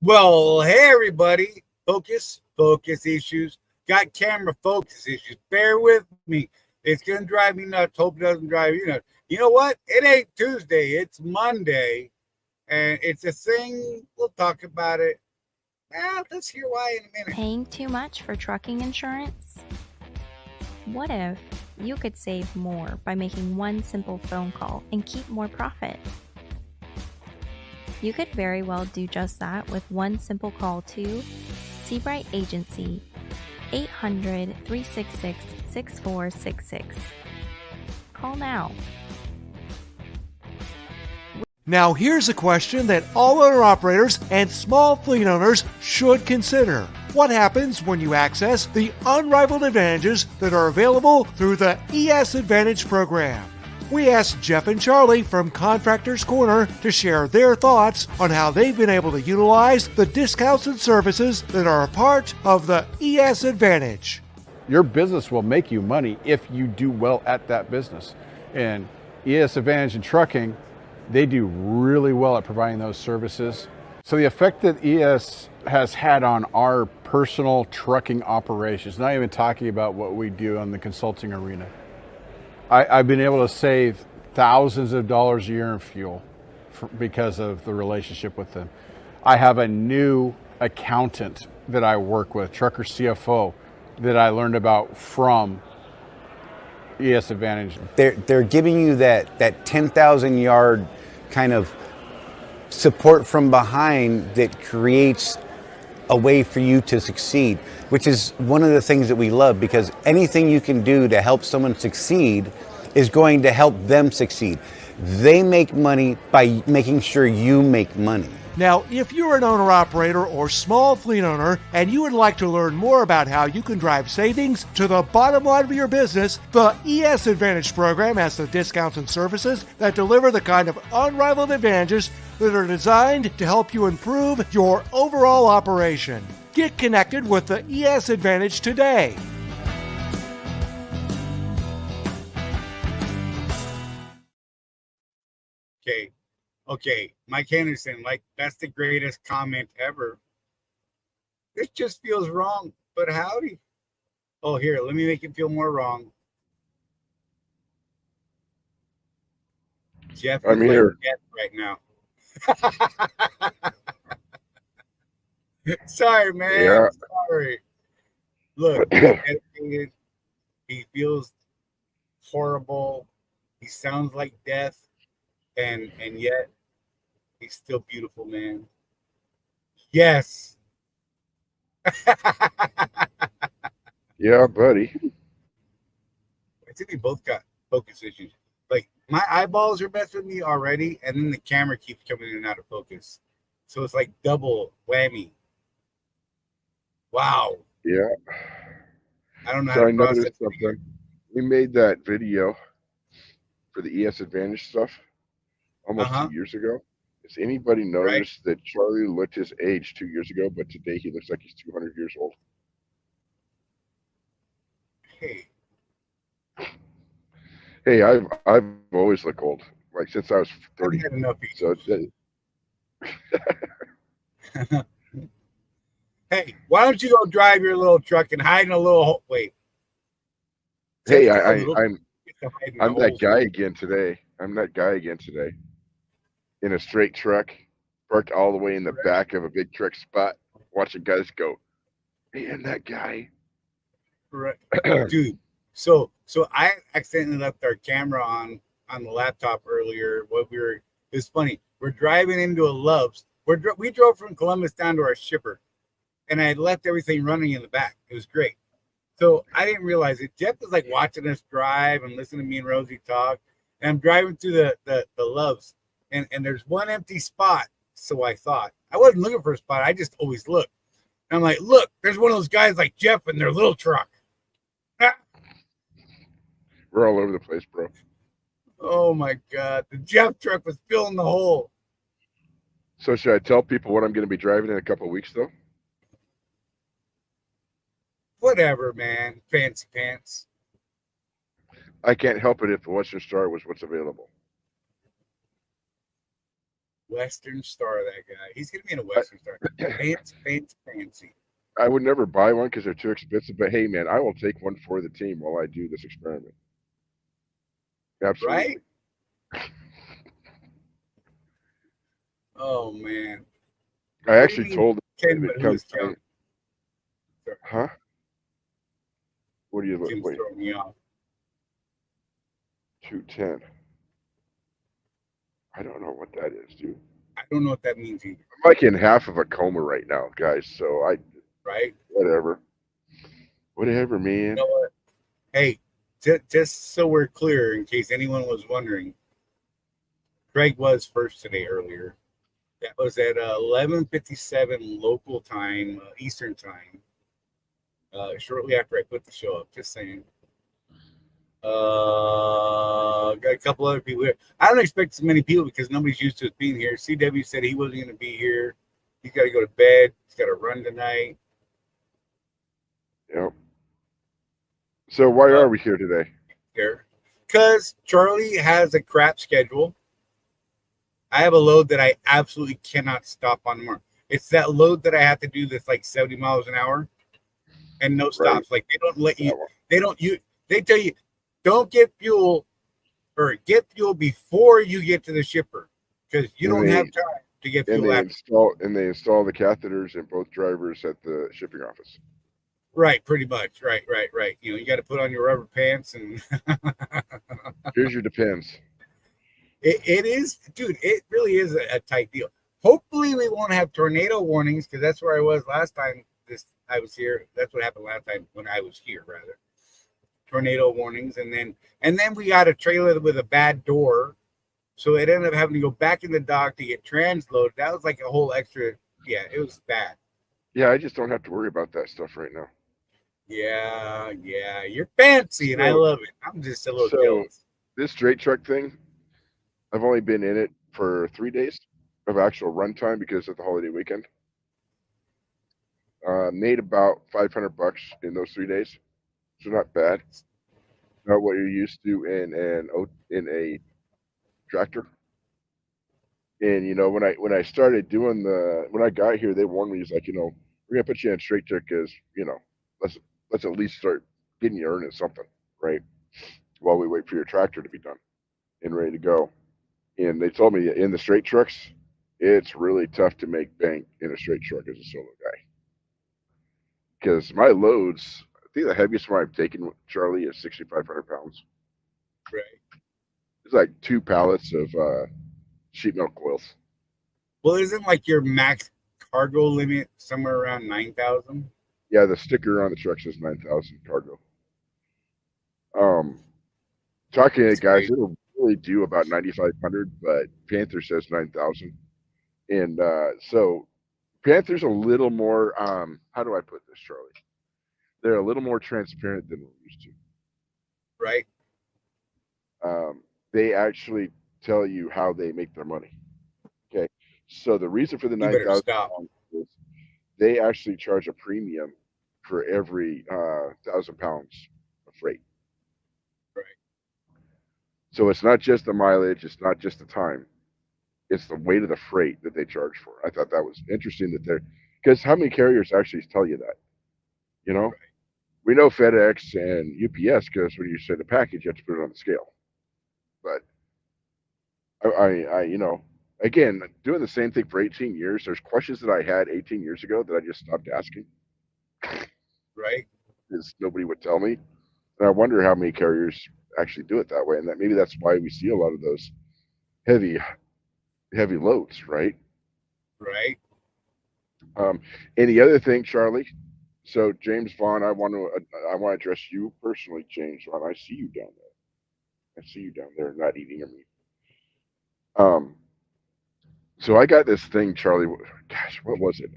Well, hey everybody, focus issues. Got camera focus issues. Bear with me. It's gonna drive me nuts. Hope it doesn't drive you nuts. You know what? It ain't Tuesday. It's Monday, and it's a thing. We'll talk about it. Let's hear why in a minute. Paying too much for trucking insurance? What if you could save more by making one simple phone call and keep more profit? You could very well do just that with one simple call to Seabright Agency, 800-366-6466. Call now. Now here's a question that all owner-operators and small fleet owners should consider. What happens when you access the unrivaled advantages that are available through the ES Advantage program? We asked Jeff and Charley from Contractors Corner to share their thoughts on how they've been able to utilize the discounts and services that are a part of the ES Advantage. Your business will make you money if you do well at that business. And ES Advantage in trucking, they do really well at providing those services. So the effect that ES has had on our personal trucking operations, not even talking about what we do on the consulting arena, I've been able to save thousands of dollars a year in fuel because of the relationship with them. I have a new accountant that I work with, trucker CFO, that I learned about from ES Advantage. They're giving you that 10,000 yard kind of support from behind that creates a way for you to succeed, which is one of the things that we love, because anything you can do to help someone succeed is going to help them succeed. They make money by making sure you make money. Now, if you're an owner-operator or small fleet owner and you would like to learn more about how you can drive savings to the bottom line of your business, the ES Advantage program has the discounts and services that deliver the kind of unrivaled advantages that are designed to help you improve your overall operation. Get connected with the ES Advantage today. Okay, Mike Henderson, like, that's the greatest comment ever. This just feels wrong, but howdy. Oh, here, let me make it feel more wrong. Jeff is I'm here. Like Jeff right now. Sorry, man. Yeah. Sorry. Look, he's dedicated. He feels horrible. He sounds like death, and yet he's still beautiful, man. Yes. Yeah, buddy. I think we both got focus issues. Like, my eyeballs are messing with me already, and then the camera keeps coming in and out of focus. So it's like double whammy. Wow. Yeah. I don't know So how I to process noticed something. We made that video for the ES Advantage stuff almost 2 years ago. Has anybody noticed that Charlie looked his age 2 years ago, but today he looks like he's 200 years old? Hey, I've always looked old, like since I was 30. So hey, why don't you go drive your little truck and hide in a little wait? Hey, I'm that guy again today. I'm that guy again today. In a straight truck, parked all the way in the back of a big truck spot, watching guys go. Man, that guy. Right. Dude. So I accidentally left our camera on the laptop earlier. It's funny. We're driving into a Love's. We drove from Columbus down to our shipper, and I had left everything running in the back. It was great. So I didn't realize it. Jeff was like watching us drive and listening to me and Rosie talk. And I'm driving through the Love's, and there's one empty spot. So I thought, I wasn't looking for a spot. I just always look. And I'm like, look, there's one of those guys like Jeff in their little truck. We're all over the place, bro. Oh my God. The Jeff truck was filling the hole. So should I tell people what I'm going to be driving in a couple of weeks, though? Whatever, man. Fancy pants. I can't help it if the Western Star was what's available. Western Star, that guy. He's gonna be in a Western Star. Fancy. I would never buy one because they're too expensive. But hey, man, I will take one for the team while I do this experiment. Absolutely. Right? Oh man. I actually told Ken, him but who is Ken? Huh? What do you look? Tim's Wait, throwing me off. 210. I don't know what that is, dude. I don't know what that means either. I'm like in half of a coma right now, guys. So right? Whatever, man. You know what? Hey, just so we're clear, in case anyone was wondering, Craig was first today earlier. That was at 11:57 local time, Eastern time. Shortly after I put the show up. Just saying. Got a couple other people here. I don't expect so many people because nobody's used to us being here. CW said he wasn't going to be here. He's got to go to bed. He's got to run tonight. Yep. So why are we here today? Here, because Charlie has a crap schedule. I have a load that I absolutely cannot stop on tomorrow. It's that load that I have to do that's like 70 miles an hour and no stops. Like they don't let you. They tell you don't get fuel or get fuel before you get to the shipper because you don't have time to get fuel. And they install the catheters in both drivers at the shipping office. Right, pretty much. Right. You know, you got to put on your rubber pants and. Here's your Depends. It is, dude. It really is a tight deal. Hopefully, we won't have tornado warnings because that's where I was last time. I was here. That's what happened last time when I was here, rather. Tornado warnings, and then we got a trailer with a bad door, so it ended up having to go back in the dock to get transloaded. That was like a whole extra. Yeah, it was bad. Yeah, I just don't have to worry about that stuff right now. Yeah, you're fancy, and I love it. I'm just a little jealous. This straight truck thing, I've only been in it for 3 days of actual runtime because of the holiday weekend. Made about $500 in those 3 days, so not bad. Not what you're used to in a tractor. And you know, when I started doing when I got here, they warned me. He's like, you know, we're gonna put you in straight truck because you know, let's at least start getting you earning something, right? While we wait for your tractor to be done and ready to go. And they told me in the straight trucks, it's really tough to make bank in a straight truck as a solo guy. Because my loads, I think the heaviest one I've taken, Charlie, is 6,500 pounds. Right. It's like 2 pallets of sheet metal coils. Well, isn't like your max cargo limit somewhere around 9,000? Yeah, the sticker on the truck says 9,000 cargo. Talking to guys, it'll really do about 9,500, but Panther says 9,000. And so Panther's a little more, how do I put this, Charlie? They're a little more transparent than we're used to. Right. They actually tell you how they make their money. Okay. So the reason for the 9,000 is they actually charge a premium for every 1,000 pounds of freight. Right. So it's not just the mileage, it's not just the time, it's the weight of the freight that they charge for. I thought that was interesting that because how many carriers actually tell you that? You know, we know FedEx and UPS because when you send a package, you have to put it on the scale. But I you know, again, doing the same thing for 18 years, there's questions that I had 18 years ago that I just stopped asking. Right. Because nobody would tell me. And I wonder how many carriers actually do it that way. And that maybe that's why we see a lot of those heavy loads, right? Right. And the other thing, Charlie, so James Vaughn, I want to address you personally, James Vaughn. I see you down there not eating your meat. So I got this thing, Charlie. Gosh, what was it?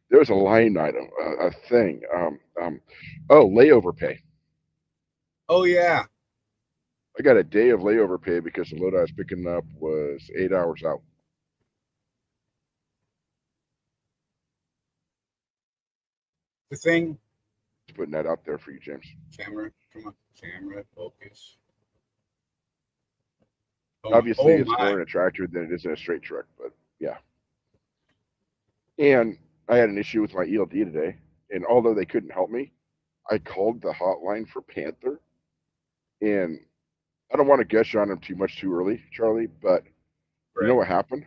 There was a line item, a thing. Layover pay. Oh yeah. I got a day of layover pay because the load I was picking up was 8 hours out. The thing. Just putting that out there for you, James. Camera, come on, camera, focus. Obviously, oh it's more in a tractor than it is in a straight truck, but yeah. And I had an issue with my ELD today, and although they couldn't help me, I called the hotline for Panther, and I don't want to gush on them too much too early, Charlie, but you know what happened?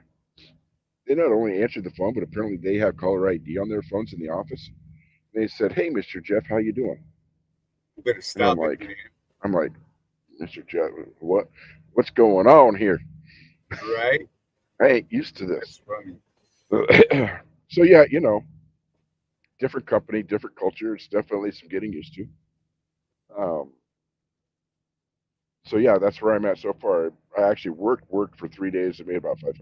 They not only answered the phone, but apparently they have caller ID on their phones in the office. They said, "Hey, Mr. Jeff, how you doing?" You better stop it, man. I'm like, Mr. Jeff, what's going on here? Right? I ain't used to this. That's funny. So yeah, different company, different culture. It's definitely some getting used to. So yeah, that's where I'm at so far. I actually worked for 3 days and made about $500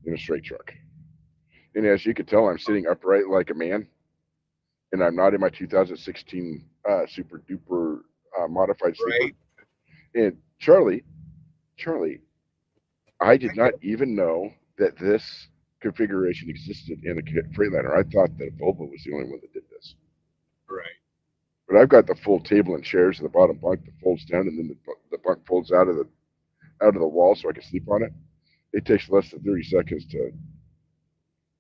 in a straight truck. And as you can tell, I'm sitting upright like a man, and I'm not in my 2016 super duper modified sleeper. And Charlie, I did not even know that this configuration existed in a Freightliner. I thought that Volvo was the only one that did this. Right. But I've got the full table and chairs in the bottom bunk that folds down, and then the bunk folds out of the wall so I can sleep on it. It takes less than 30 seconds to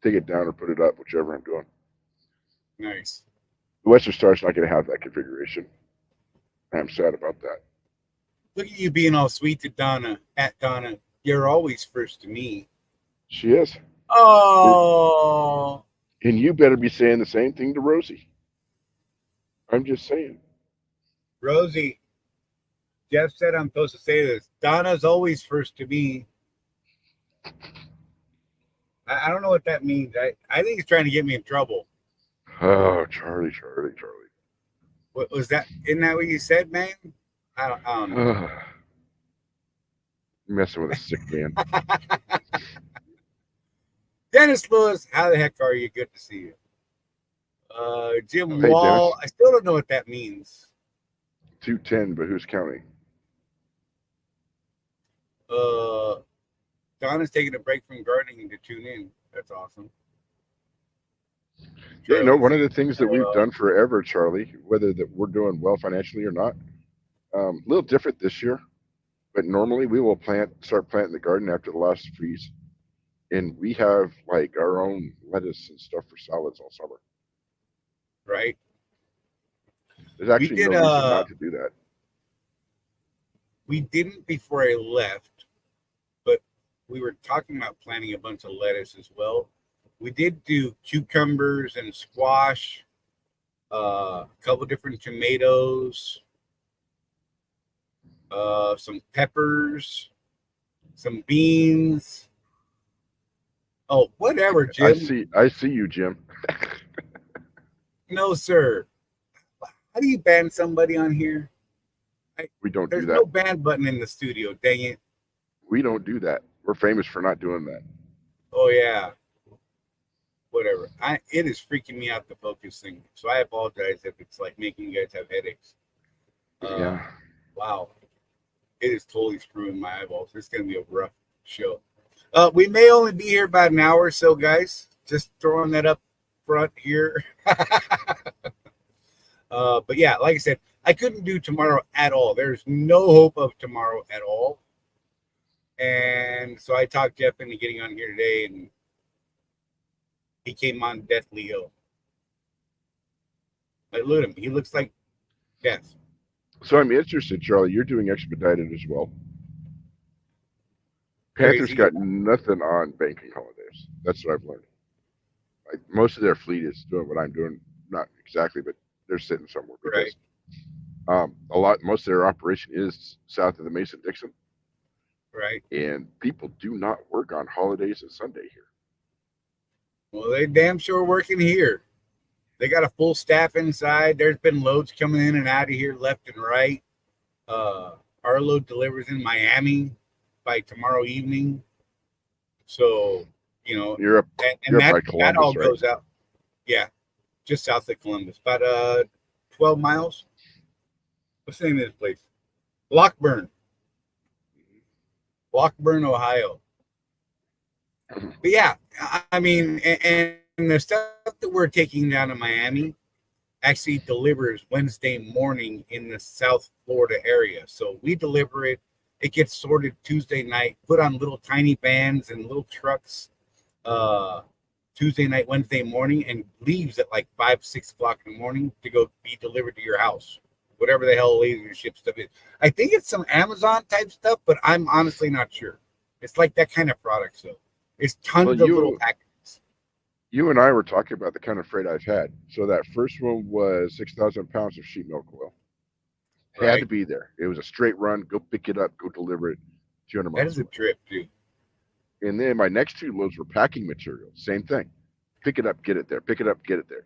take it down or put it up, whichever I'm doing. Nice. The Western Star's not going to have that configuration. I'm sad about that. Look at you being all sweet to Donna. At Donna, you're always first to me. She is. Oh. And you better be saying the same thing to Rosie. I'm just saying. Rosie, Jeff said I'm supposed to say this. Donna's always first to me. I don't know what that means. I think he's trying to get me in trouble. Oh, Charlie. What was that? Isn't that what you said, man? I don't know. Messing with a sick man. Dennis Lewis, how the heck are you? Good to see you. Jim Hey, Wall, Dennis. I still don't know what that means. 210, but who's counting? Donna's taking a break from gardening to tune in. That's awesome. Yeah, one of the things that we've done forever, Charlie, whether that we're doing well financially or not, a little different this year, but normally we will start planting the garden after the last freeze, and we have like our own lettuce and stuff for salads all summer. Right. There's actually no reason not to do that. We didn't before I left, but we were talking about planting a bunch of lettuce as well. We did do cucumbers and squash, a couple different tomatoes, some peppers, some beans. Oh, whatever, Jim. I see you, Jim. No, sir. How do you ban somebody on here? We don't do that. There's no ban button in the studio. Dang it. We don't do that. We're famous for not doing that. Oh, yeah. Whatever. It is freaking me out, the focus thing. So I apologize if it's like making you guys have headaches. Yeah. Wow. It is totally screwing my eyeballs. It's going to be a rough show. We may only be here about an hour or so, guys. Just throwing that up front here. But yeah, like I said, I couldn't do tomorrow at all. There's no hope of tomorrow at all. And so I talked Jeff into getting on here today, and he came on deathly ill. Like, look at him. He looks like death. So I'm interested, Charlie. You're doing expedited as well. Panther's got nothing on banking holidays. That's what I've learned. Like, most of their fleet is doing what I'm doing. Not exactly, but they're sitting somewhere. Because, most of their operation is south of the Mason-Dixon. Right. And people do not work on holidays and Sunday here. Well, they damn sure working here. They got a full staff inside. There's been loads coming in and out of here left and right. Our load delivers in Miami by tomorrow evening. So, You're up, by Columbus, that all right? goes out. Yeah, just south of Columbus, about 12 miles. What's the name of this place? Lockburn, Ohio. But yeah, I mean, and the stuff that we're taking down to Miami actually delivers Wednesday morning in the South Florida area. So we deliver it It gets sorted Tuesday night, put on little tiny vans and little trucks Tuesday night, Wednesday morning, and leaves at like 5, 6 o'clock in the morning to go be delivered to your house. Whatever the hell laser ship stuff is. I think it's some Amazon type stuff, but I'm honestly not sure. It's like that kind of product. So it's tons of little packages. You and I were talking about the kind of freight I've had. So that first one was 6,000 pounds of sheet milk oil. Had to be there. It was a straight run. Go pick it up. Go deliver it. 200 miles. That is a trip, dude. And then my next 2 loads were packing material. Same thing. Pick it up, get it there. Pick it up, get it there.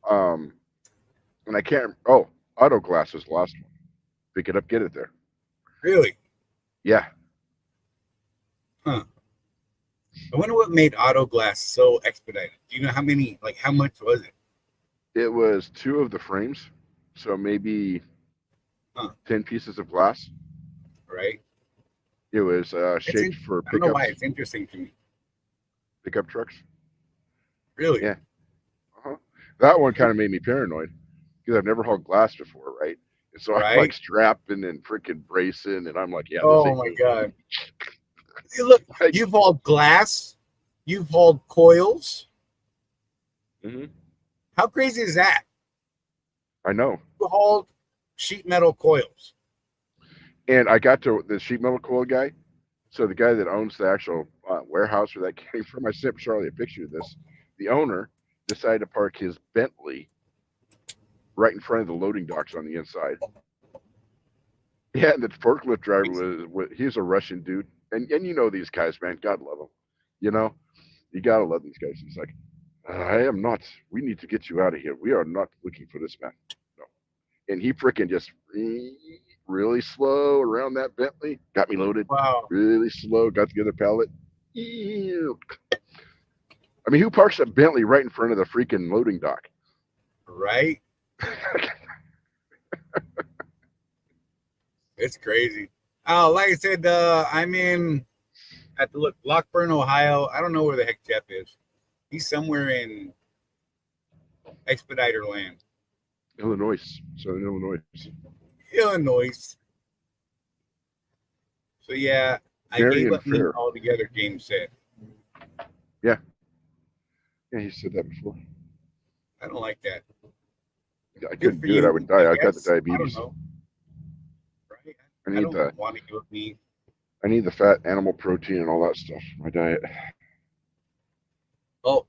And I can't. Oh, auto glass was the last one. Pick it up, get it there. Really? Yeah. Huh. I wonder what made auto glass so expedited. Do you know how many? Like, how much was it? It was 2 of the frames, so maybe 10 pieces of glass. Right. It was shaped for pickups. I don't know why it's interesting to me. Pickup trucks. Really? Yeah. That one kind of made me paranoid because I've never hauled glass before, right? And so I'm like strapping and freaking bracing, and I'm like, yeah. Oh my God. Look, you've hauled glass, you've hauled coils. Mm-hmm. How crazy is that? I know. You hauled sheet metal coils. And I got to the sheet metal coil guy. So the guy that owns the actual warehouse where that came from, I sent Charley a picture of this. The owner decided to park his Bentley right in front of the loading docks on the inside. Yeah, and the forklift driver he's a Russian dude. And you know these guys, man. God love them. You know, you got to love these guys. He's like, I am not. We need to get you out of here. We are not looking for this man. No. And he freaking just really slow around that Bentley. Got me loaded. Wow. Really slow. Got the other pallet. I mean, who parks a Bentley right in front of the freaking loading dock? Right? It's crazy. Oh, like I said, I'm in at the Lockburn, Ohio. I don't know where the heck Jeff is. He's somewhere in Expediter land. Illinois. Southern Illinois. Illinois. So yeah, I gave up meat altogether, James said. Yeah. Yeah, he said that before. I don't like that. I couldn't do it. I would die. I got the diabetes. I don't know. Right? I don't want to give up meat. I need the fat animal protein and all that stuff in my diet. Oh,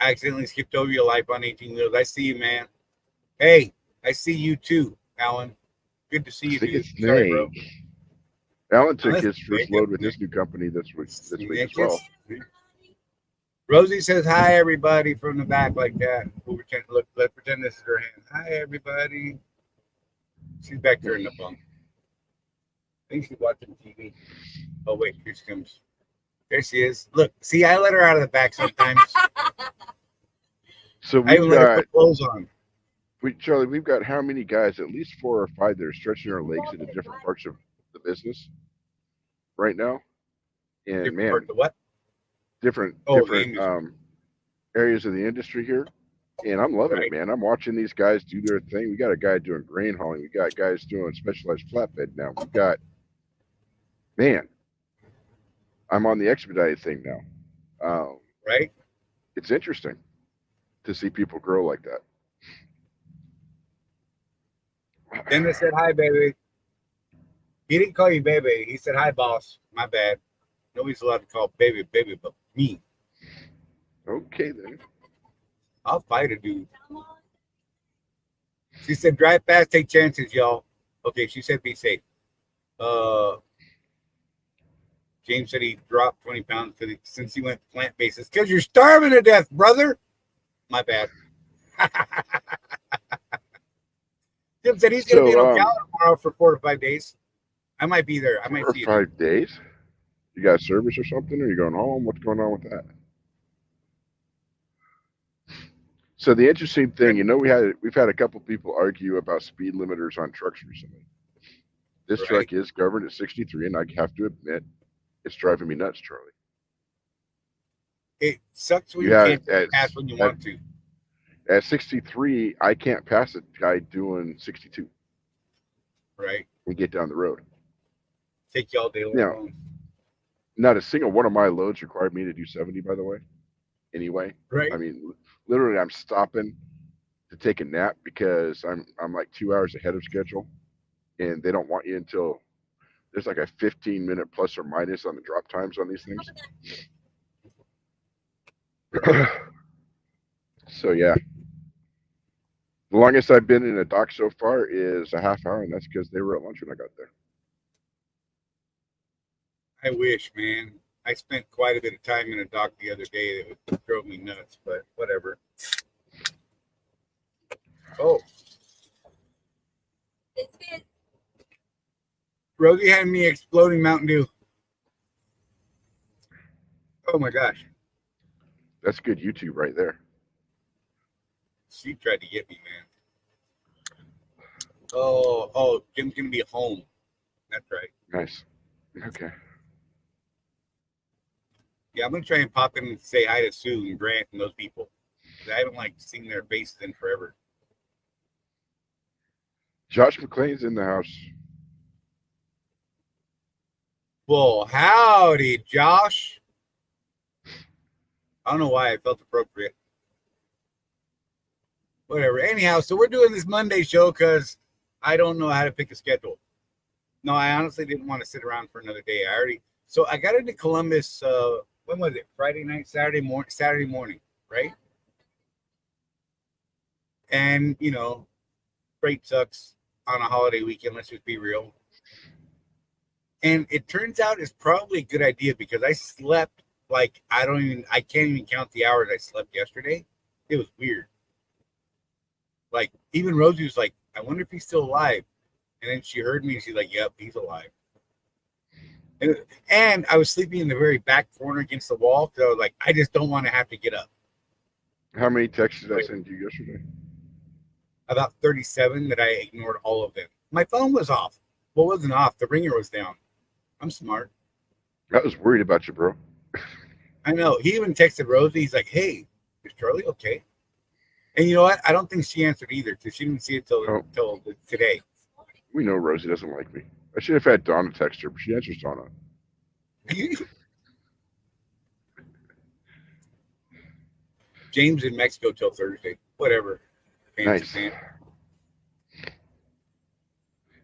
I accidentally skipped over your life on 18 wheels. I see you, man. Hey, I see you too, Alan. Good to see you, dude. Sorry, bro. Alan took his first load with his new company this week as well. Rosie says hi, everybody, from the back like that. Let's pretend this is her hand. Hi, everybody. She's back there in the bunk. I think she's watching TV. Oh, wait, here she comes. There she is. Look, see, I let her out of the back sometimes. So I even let her put clothes on. Charlie, we've got how many guys? At least 4 or 5 that are stretching our legs into different parts of the business right now. And different parts of what? Different areas of the industry here. And I'm loving it, man. I'm watching these guys do their thing. We got a guy doing grain hauling. We got guys doing specialized flatbed now. We got, man, I'm on the expedited thing now. Right? It's interesting to see people grow like that. Dennis said, hi, baby. He didn't call you baby. He said, hi, boss. My bad. Nobody's allowed to call baby but me. Okay, then. I'll fight a dude. She said, drive fast, take chances, y'all. Okay, she said, be safe. James said he dropped 20 pounds since he went plant-based. It's because you're starving to death, brother. My bad. Jim said he's going to be in Ocala tomorrow for 4 to 5 days. I might be there. I might see you. 5 days? You got service or something? Or are you going home? What's going on with that? So the interesting thing, you know, we've had a couple people argue about speed limiters on trucks recently. This truck is governed at 63, and I have to admit, it's driving me nuts, Charlie. It sucks when you can't pass when you want to. At 63, I can't pass a guy doing 62. Right. And get down the road. Take you all day long. Yeah. Not a single one of my loads required me to do 70, by the way. Anyway, Right. I mean, literally, I'm stopping to take a nap because I'm like 2 hours ahead of schedule, and they don't want you until there's like a 15-minute plus or minus on the drop times on these things. So yeah, the longest I've been in a dock so far is a half hour, and that's because they were at lunch when I got there. I wish, man. I spent quite a bit of time in a dock the other day that drove me nuts, but whatever. Oh. Rosie had me exploding Mountain Dew. Oh my gosh. That's good YouTube right there. She tried to get me, man. Oh, Jim's gonna be home. That's right. Nice. Okay. Yeah, I'm gonna try and pop in and say hi to Sue and Grant and those people. I haven't like seen their faces in forever. Josh McClain's in the house. Well, howdy, Josh. I don't know why I felt appropriate. Whatever. Anyhow, so we're doing this Monday show because I don't know how to pick a schedule. No, I honestly didn't want to sit around for another day. So I got into Columbus. When was it? Friday night, Saturday morning, right? And you know, freight sucks on a holiday weekend. Let's just be real. And it turns out it's probably a good idea because I slept like I can't even count the hours I slept yesterday. It was weird. Like even Rosie was like, I wonder if he's still alive. And then she heard me and she's like, yep, he's alive. And I was sleeping in the very back corner against the wall because I was like, I just don't want to have to get up. How many texts did I send you yesterday? About 37 that I ignored all of them. My phone was off. What wasn't off? The ringer was down. I'm smart. I was worried about you, bro. I know. He even texted Rosie. He's like, hey, is Charlie okay? And you know what? I don't think she answered either because she didn't see it till today. We know Rosie doesn't like me. I should have had Donna text her, but she answers Donna. James in Mexico till Thursday. Whatever. Nice. Man.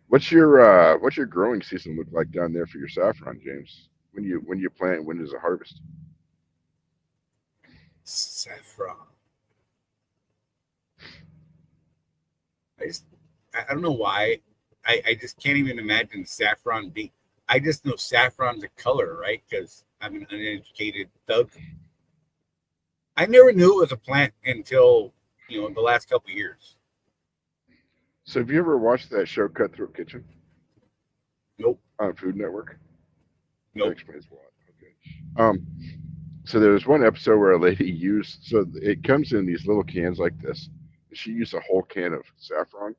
What's your growing season look like down there for your saffron, James? When you plant, when is the harvest? Saffron. I don't know why. I just can't even imagine saffron being. I just know saffron's a color, right? Because I'm an uneducated thug. I never knew it was a plant until the last couple of years. So have you ever watched that show Cutthroat Kitchen? Nope. On Food Network? Nope. That explains a lot. Okay. So there was one episode where a lady so it comes in these little cans like this. She used a whole can of saffron,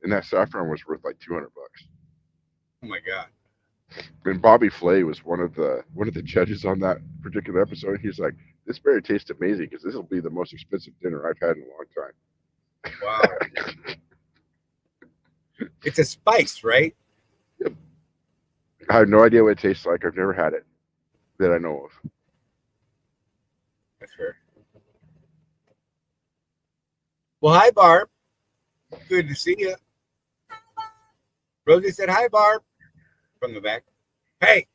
and that saffron was worth like $200. Oh my God. And Bobby Flay was one of the judges on that particular episode. He's like, this better taste amazing because this will be the most expensive dinner I've had in a long time. Wow. It's a spice, right? Yep. I have no idea what it tastes like. I've never had it that I know of. That's fair. Well, hi, Barb. Good to see you. Rosie said, hi, Barb, from the back. Hey,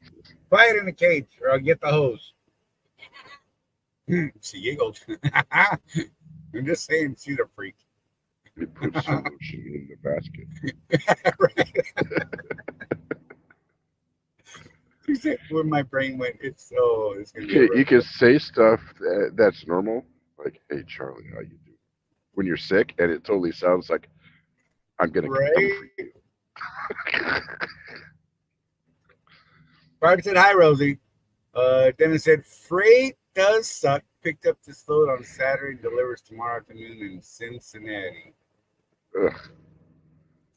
quiet in the cage or I'll get the hose. She giggled. I'm just saying she's a freak. It puts solution in the basket. Right. She said, where my brain went, it's gonna be You can say stuff that's normal, like, hey, Charlie, how you doing? When you're sick, and it totally sounds like I'm gonna come for you. Barb said, hi, Rosie. Dennis said, freight does suck. Picked up this load on Saturday, delivers tomorrow afternoon in Cincinnati. Ugh.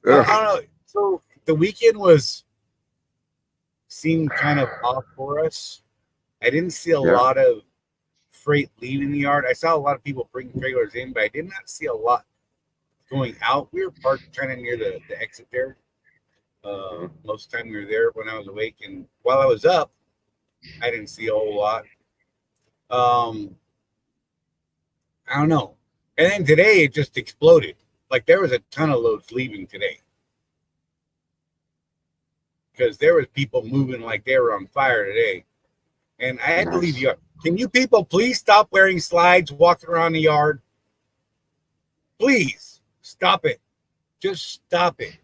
I don't know. So the weekend seemed kind of off for us. I didn't see a lot of freight leaving the yard. I saw a lot of people bringing trailers in, but I did not see a lot going out. We were parked kind of near the exit there. Most of the time we were there when I was awake, and while I was up, I didn't see a whole lot. I don't know. And then today it just exploded. Like there was a ton of loads leaving today. Because there was people moving like they were on fire today. And I had to leave you up. Can you people please stop wearing slides, walking around the yard? Please stop it. Just stop it.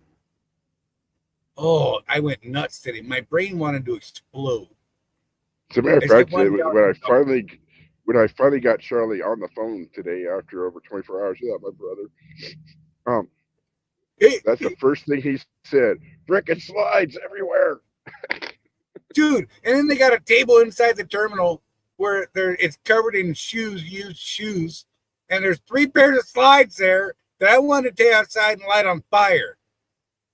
Oh, I went nuts today. My brain wanted to explode. As a matter of fact, when I finally got Charlie on the phone today after over 24 hours without my brother, that's the first thing he said. Frickin' slides everywhere. Dude, and then they got a table inside the terminal where it's covered in used shoes, and there's 3 pairs of slides there that I wanted to take outside and light on fire.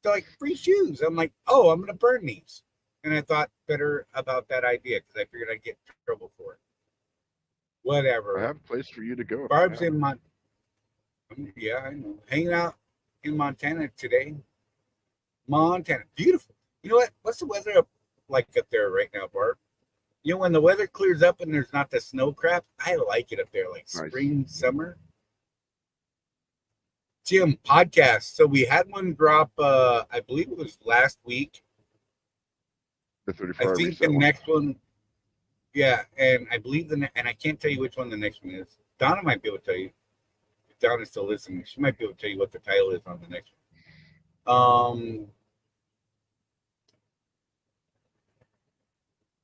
So like, free shoes. I'm like, oh, I'm gonna burn these. And I thought better about that idea because I figured I'd get in trouble for it. Whatever. I have a place for you to go. Barb's in Montana. Yeah, I know. Hanging out in Montana today. Montana. Beautiful. You know what? What's the weather like up there right now, Barb? You know, when the weather clears up and there's not the snow crap, I like it up there, like spring, summer. Jim, podcast. So we had one drop, I believe it was last week. The 34 I think the next one, yeah, and I believe and I can't tell you which one the next one is. Donna might be able to tell you. If Donna's still listening, she might be able to tell you what the title is on the next one.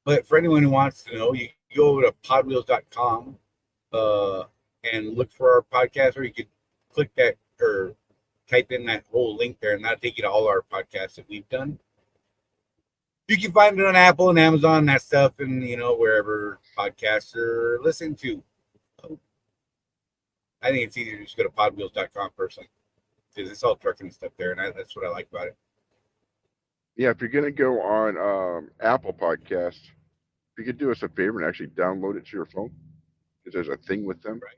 But for anyone who wants to know, you go over to podwheels.com and look for our podcast, or you could click that or type in that whole link there, and that'll take you to all our podcasts that we've done. You can find it on Apple and Amazon and that stuff, and wherever podcasts are listened to. I think it's easier to just go to podwheels.com personally, because it's all trucking stuff there, and that's what I like about it. Yeah, if you're gonna go on Apple Podcast, if you could do us a favor and actually download it to your phone, because there's a thing with them, right?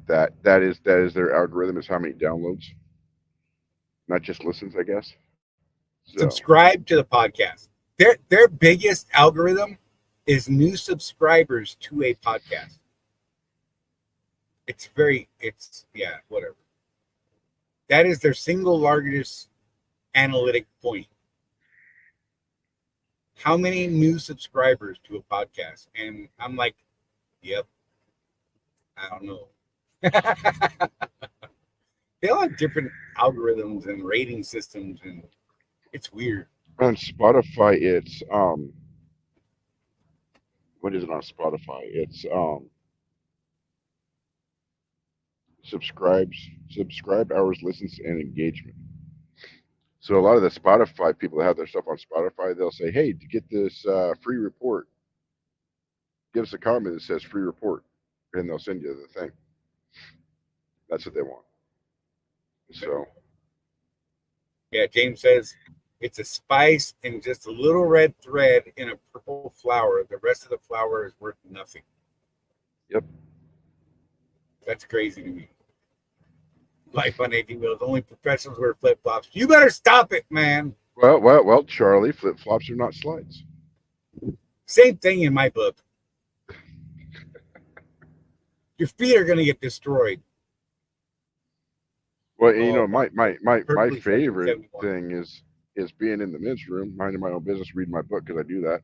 That is their algorithm, is how many downloads, not just listens, I guess. So. Subscribe to the podcast. Their biggest algorithm is new subscribers to a podcast. Whatever. That is their single largest analytic point. How many new subscribers to a podcast? And I'm like, yep. I don't know. They all have different algorithms and rating systems, and it's weird. On Spotify, it's what is it on Spotify? It's subscribed hours, listens, and engagement. So a lot of the Spotify people that have their stuff on Spotify, they'll say, hey, to get this free report, give us a comment that says free report, and they'll send you the thing. That's what they want. So. Yeah, James says, it's a spice and just a little red thread in a purple flower. The rest of the flower is worth nothing. Yep. That's crazy to me. Life on 18 wheels. Only professionals wear flip-flops. You better stop it, man. Well, Charlie, flip-flops are not slides. Same thing in my book. Your feet are going to get destroyed. Well, my favorite thing is being in the men's room, minding my own business, reading my book, because I do that.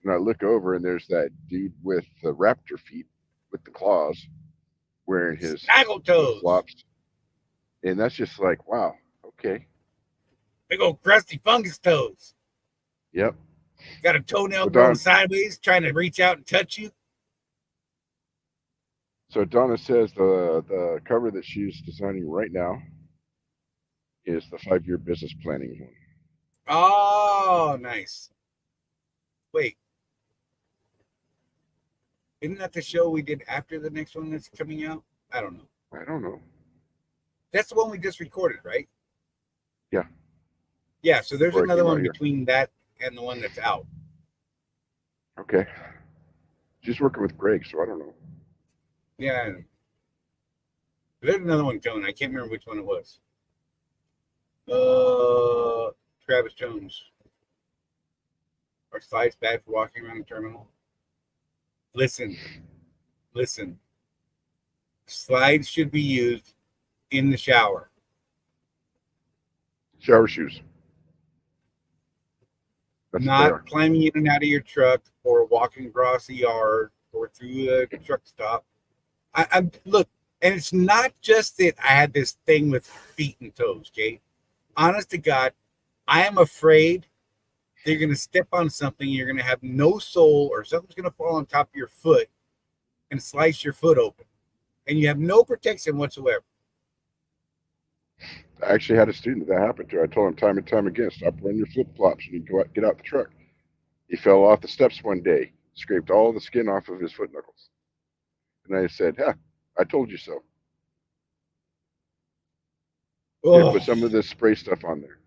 And I look over, and there's that dude with the raptor feet, with the claws, wearing his snaggle toes flops. And that's just like, wow, okay. Big old crusty fungus toes. Yep. Got a toenail growing sideways, trying to reach out and touch you. So Donna says the cover that she's designing right now is the 5-year business planning one. Oh, nice. Wait. Isn't that the show we did after the next one that's coming out? I don't know. That's the one we just recorded, right? Yeah. Yeah, so there's another one between that and the one that's out. Okay. She's working with Greg, so I don't know. Yeah. There's another one coming. I can't remember which one it was. Travis Jones. Are slides bad for walking around the terminal? Listen. Slides should be used in the shower. Shower shoes. That's what they Not are. climbing in and out of your truck or walking across the yard or through the truck stop. I look, and it's not just that I had this thing with feet and toes, okay? Honest to God, I am afraid they're going to step on something, you're going to have no sole, or something's going to fall on top of your foot and slice your foot open. And you have no protection whatsoever. I actually had a student that happened to. I told him time and time again, stop wearing your flip flops when you go out, get out the truck. He fell off the steps one day, scraped all the skin off of his foot knuckles. And I said, I told you so. Oh. Put some of this spray stuff on there.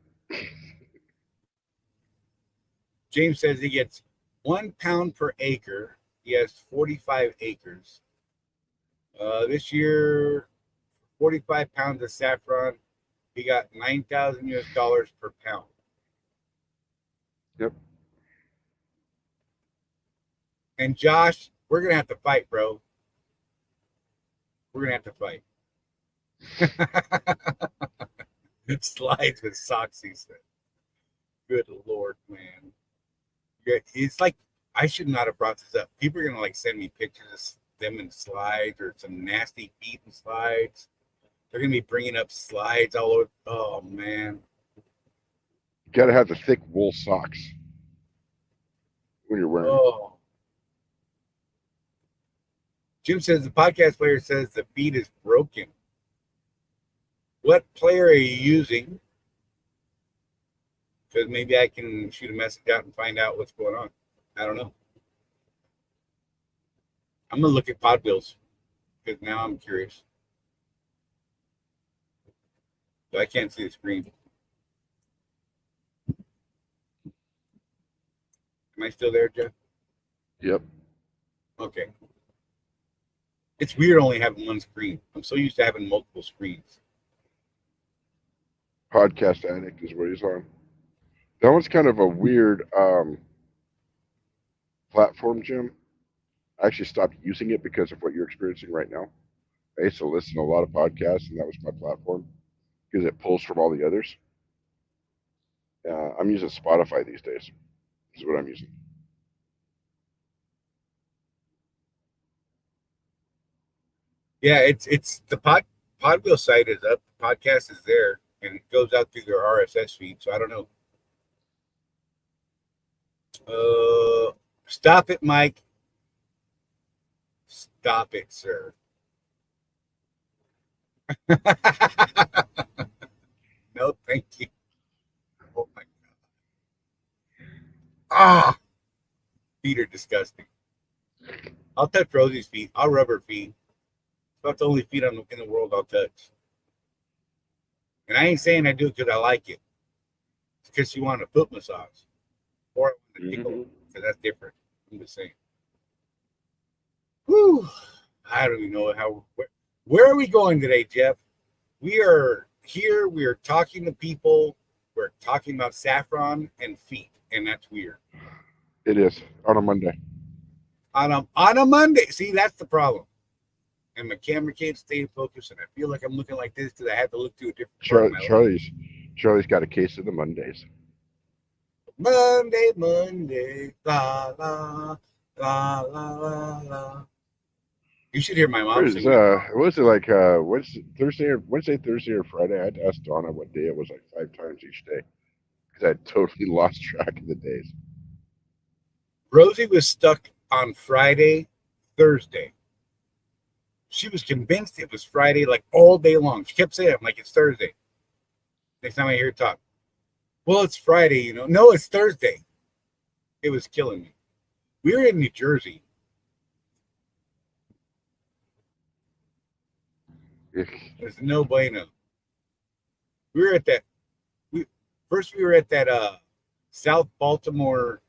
James says he gets 1 pound per acre. He has 45 acres. This year, 45 pounds of saffron, he got $9,000 US per pound. Yep. And Josh, we're gonna have to fight, bro. We're gonna have to fight. It slides with socks, he said. Good Lord, man. Yeah, it's like I should not have brought this up. People are gonna like send me pictures of them in slides or some nasty feet in slides. They're gonna be bringing up slides all over. Oh man. You gotta have the thick wool socks when you're wearing them. Oh. Jim says the podcast player says the feed is broken. What player are you using? Because maybe I can shoot a message out and find out what's going on. I don't know. I'm gonna look at pod bills because now I'm curious. But I can't see the screen. Am I still there, Jeff? Yep. Okay. It's weird only having one screen. I'm so used to having multiple screens. Podcast Addict is what he's on. That one's kind of a weird platform, Jim. I actually stopped using it because of what you're experiencing right now. I used to listen to a lot of podcasts, and that was my platform because it pulls from all the others. I'm using Spotify these days. This is what I'm using. Yeah, it's the Podwheel site is up. The podcast is there, and it goes out through their RSS feed. So I don't know. Stop it, Mike. Stop it, sir. No, thank you. Oh my God. Feet are disgusting. I'll touch Rosie's feet. I'll rub her feet. That's the only feet in the world I'll touch. And I ain't saying I do it because I like it. It's because she wanted a foot massage. Or I want to tickle, because that's different. I'm just saying. Whew. I don't even know where are we going today, Jeff? We are here. We are talking to people. We're talking about saffron and feet, and that's weird. It is on a Monday. On a Monday. See, that's the problem. And my camera can't stay focused, and I feel like I'm looking like this because I have to look to a different Charlie's got a case of the Mondays. Monday, la la la la la la. You should hear my mom sing. What was it like? Wednesday, Thursday, or Friday? I had to ask Donna what day it was, like 5 times each day, because I had totally lost track of the days. Rosie was stuck on Friday, Thursday. She was convinced it was Friday, like all day long. She kept saying, "I'm like, it's Thursday." Next time I hear her talk, well, it's Friday, you know. No, it's Thursday. It was killing me. We were in New Jersey. There's no bueno. We were at that. We were at that South Baltimore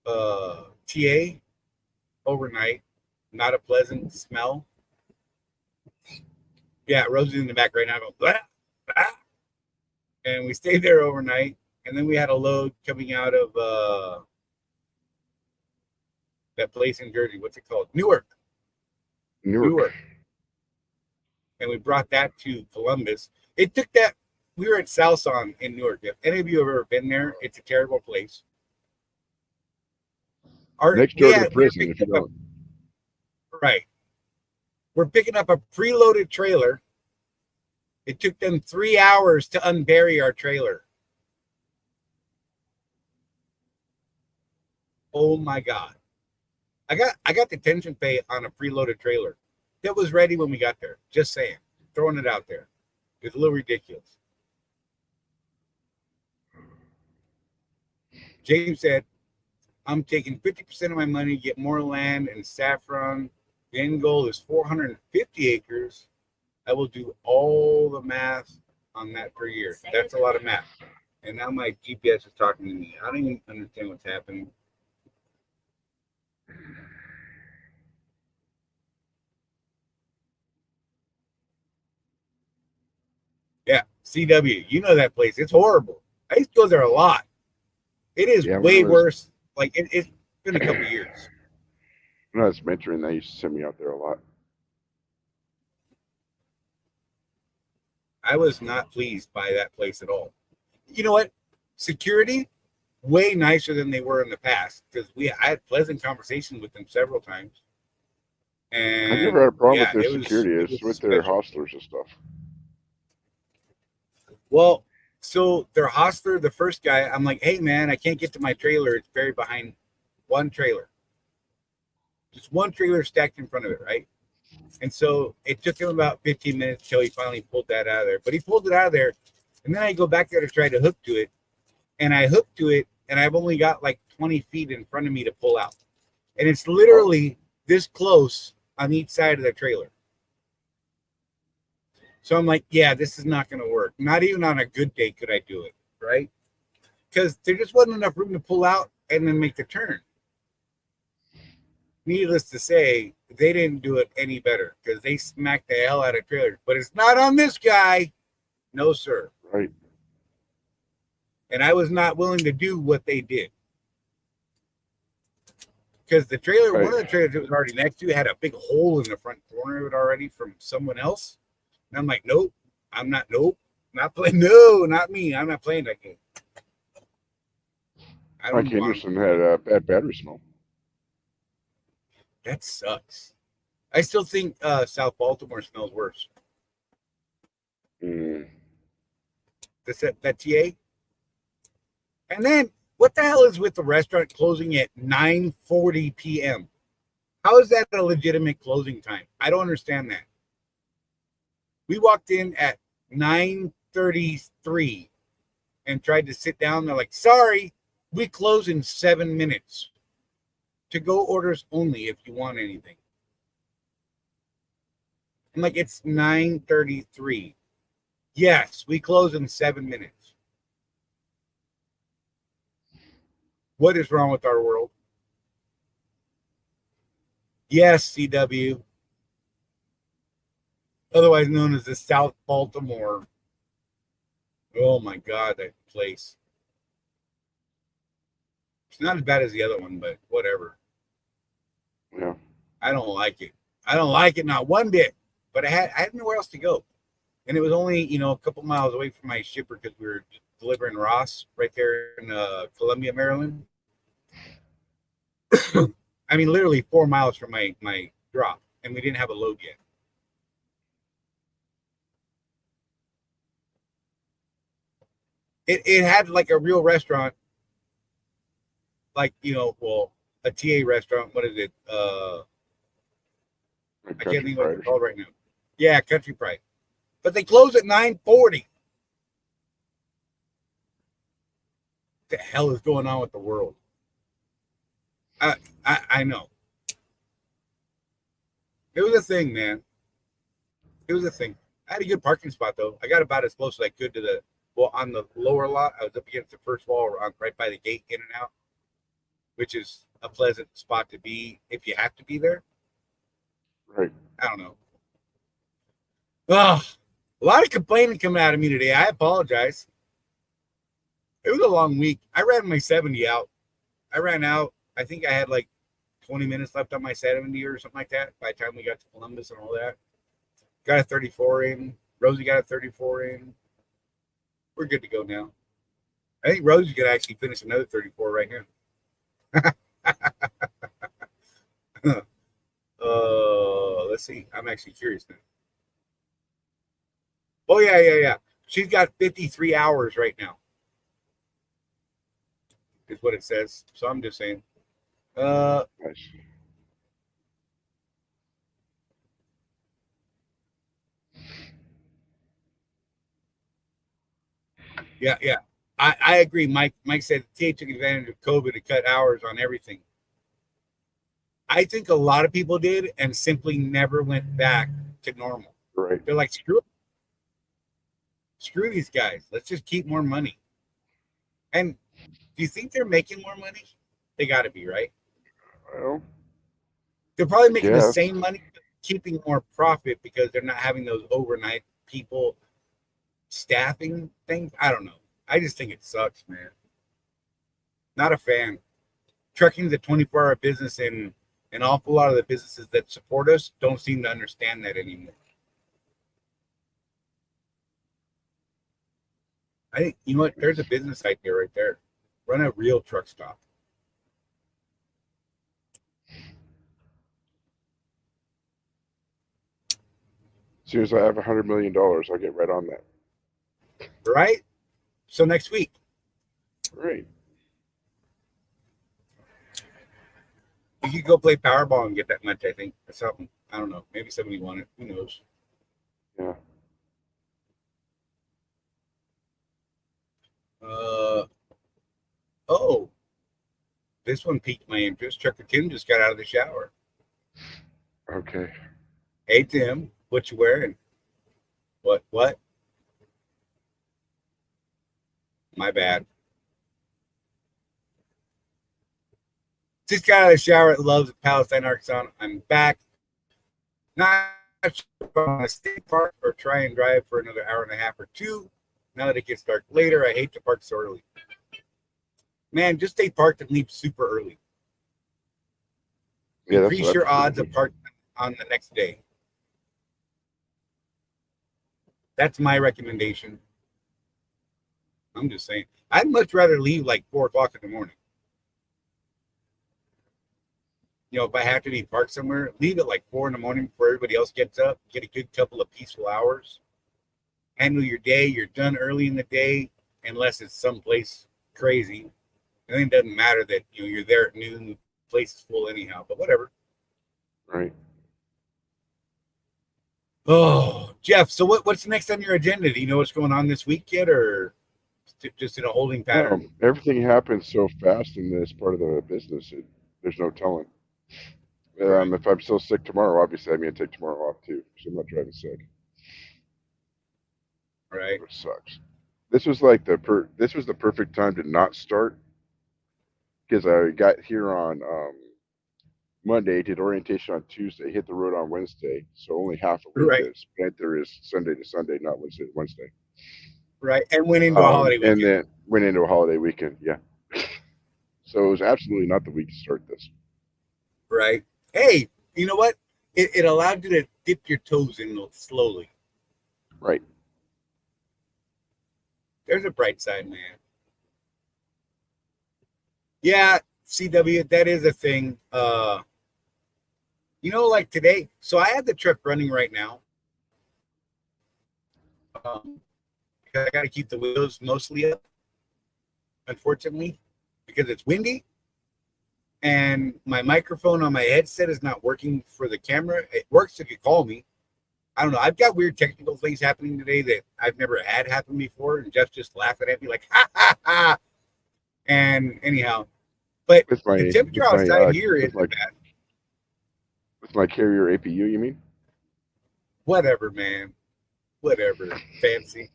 TA overnight. Not a pleasant smell. Yeah, Rosie's in the back right now. Going, blah, blah. And we stayed there overnight. And then we had a load coming out of that place in Jersey. What's it called? Newark. And we brought that to Columbus. It took that. We were at Salson in Newark. If any of you have ever been there, it's a terrible place. Next door to the prison, if you don't. Right. We're picking up a preloaded trailer. It took them 3 hours to unbury our trailer. Oh my God. I got detention pay on a preloaded trailer that was ready when we got there. Just saying. Throwing it out there. It's a little ridiculous. James said, I'm taking 50% of my money, get more land and saffron. The end goal is 450 acres. I will do all the math on that per year. That's a lot of math. And now my GPS is talking to me. I don't even understand what's happening. Yeah, CW. You know that place. It's horrible. I used to go there a lot. It is way worse. Like, it's been a couple years. When I was mentoring, they used to send me out there a lot. I was not pleased by that place at all. You know what? Security, way nicer than they were in the past, because I had pleasant conversations with them several times. And I've never had a problem with their security. It's with their hostlers and stuff. Well, so their hostler, the first guy, I'm like, hey, man, I can't get to my trailer. It's buried behind one trailer. Just one trailer stacked in front of it, right? And so it took him about 15 minutes till he finally pulled that out of there. But he pulled it out of there, and then I go back there to try to hook to it, and I hook to it, and I've only got like 20 feet in front of me to pull out. And it's literally this close on each side of the trailer. So I'm like, yeah, this is not going to work. Not even on a good day could I do it, right? Because there just wasn't enough room to pull out and then make the turn. Needless to say, they didn't do it any better because they smacked the hell out of trailers. But it's not on this guy. No, sir. Right. And I was not willing to do what they did. Because the trailer, one of the trailers that was already next to had a big hole in the front corner of it already from someone else. And I'm like, nope, not playing. No, not me. I'm not playing that game. Mike Henderson had bad battery smell. That sucks. I still think South Baltimore smells worse. That TA. And then, what the hell is with the restaurant closing at 9:40 p.m.? How is that a legitimate closing time? I don't understand that. We walked in at 9:33 and tried to sit down. They're like, sorry, we close in 7 minutes. To-go orders only if you want anything. I'm like, it's 9:33. Yes, we close in 7 minutes. What is wrong with our world? Yes, CW. Otherwise known as the South Baltimore. Oh my God, that place. It's not as bad as the other one, but whatever. Yeah. I don't like it. I don't like it, not one bit. But I had nowhere else to go. And it was only, a couple miles away from my shipper because we were delivering Ross right there in Columbia, Maryland. I mean, literally 4 miles from my drop, and we didn't have a load yet. It had like a real restaurant, like, a TA restaurant. What is it? I can't think what it's called right now. Yeah, Country Pride. But they close at 9:40. What the hell is going on with the world? I know. It was a thing, man. It was a thing. I had a good parking spot, though. I got about as close as I could to on the lower lot. I was up against the first wall right by the gate in and out, which is a pleasant spot to be if you have to be there. Right. I don't know. Oh, a lot of complaining coming out of me today. I apologize. It was a long week. I ran my 70 out. I ran out. I think I had like 20 minutes left on my 70 or something like that by the time we got to Columbus and all that. Got a 34 in. Rosie got a 34 in. We're good to go now. I think Rosie's going to actually finish another 34 right now. Let's see. I'm actually curious now. Oh, yeah. She's got 53 hours right now. Is what it says. So I'm just saying. Nice. Yeah. I agree. Mike said TA took advantage of COVID to cut hours on everything. I think a lot of people did and simply never went back to normal. Right. They're like, screw these guys. Let's just keep more money. And do you think they're making more money? They got to be, right? Well, they're probably making the yes. same money, keeping more profit because they're not having those overnight people staffing things. I don't know. I just think it sucks, man. Not a fan. Trucking's a 24-hour business, and an awful lot of the businesses that support us don't seem to understand that anymore. I think, you know what? There's a business idea right there. Run a real truck stop. As soon as I have $100 million, I'll get right on that. Right? So next week. Right. You could go play Powerball and get that much, I think, or something. I don't know. Maybe somebody won it. Who knows? Yeah. Oh. This one piqued my interest. Trucker Tim just got out of the shower. Okay. Hey, Tim. What you wearing? What? My bad. Just got out of the shower at Love's Palestine, Arkansas. I'm back. Not sure if I'm going to stay park or try and drive for another hour and a half or two. Now that it gets dark later, I hate to park so early. Man, just stay parked and leave super early. Yeah, Increase your odds of parking on the next day. That's my recommendation. I'm just saying. I'd much rather leave like 4 o'clock in the morning. You know, if I have to be parked somewhere, leave it like 4 in the morning before everybody else gets up. Get a good couple of peaceful hours. Handle your day. You're done early in the day, unless it's someplace crazy. And then it doesn't matter that you're there at noon. The place is full anyhow. But whatever. Right. Oh, Jeff. So what's next on your agenda? Do you know what's going on this week yet, or just in a holding pattern? Everything happens so fast in this part of the business. There's no telling. If I'm still sick tomorrow, obviously I'm going to take tomorrow off too, so I'm not driving sick. Right. Which sucks. This was like the perfect time to not start, because I got here on Monday, did orientation on Tuesday, hit the road on Wednesday, so only half a week is spent there is Sunday to Sunday, not Wednesday to Wednesday. Right, and went into a holiday weekend. And then went into a holiday weekend, yeah. So it was absolutely not the week to start this. Right. Hey, you know what? It allowed you to dip your toes in slowly. Right. There's a bright side, man. Yeah, CW, that is a thing. Like today, so I have the truck running right now. I got to keep the wheels mostly up, unfortunately, because it's windy. And my microphone on my headset is not working for the camera. It works if you call me. I don't know. I've got weird technical things happening today that I've never had happen before. And Jeff's just laughing at me like, ha, ha, ha. And anyhow, but the temperature outside here isn't bad. With my carrier APU, you mean? Whatever, man. Whatever. Fancy.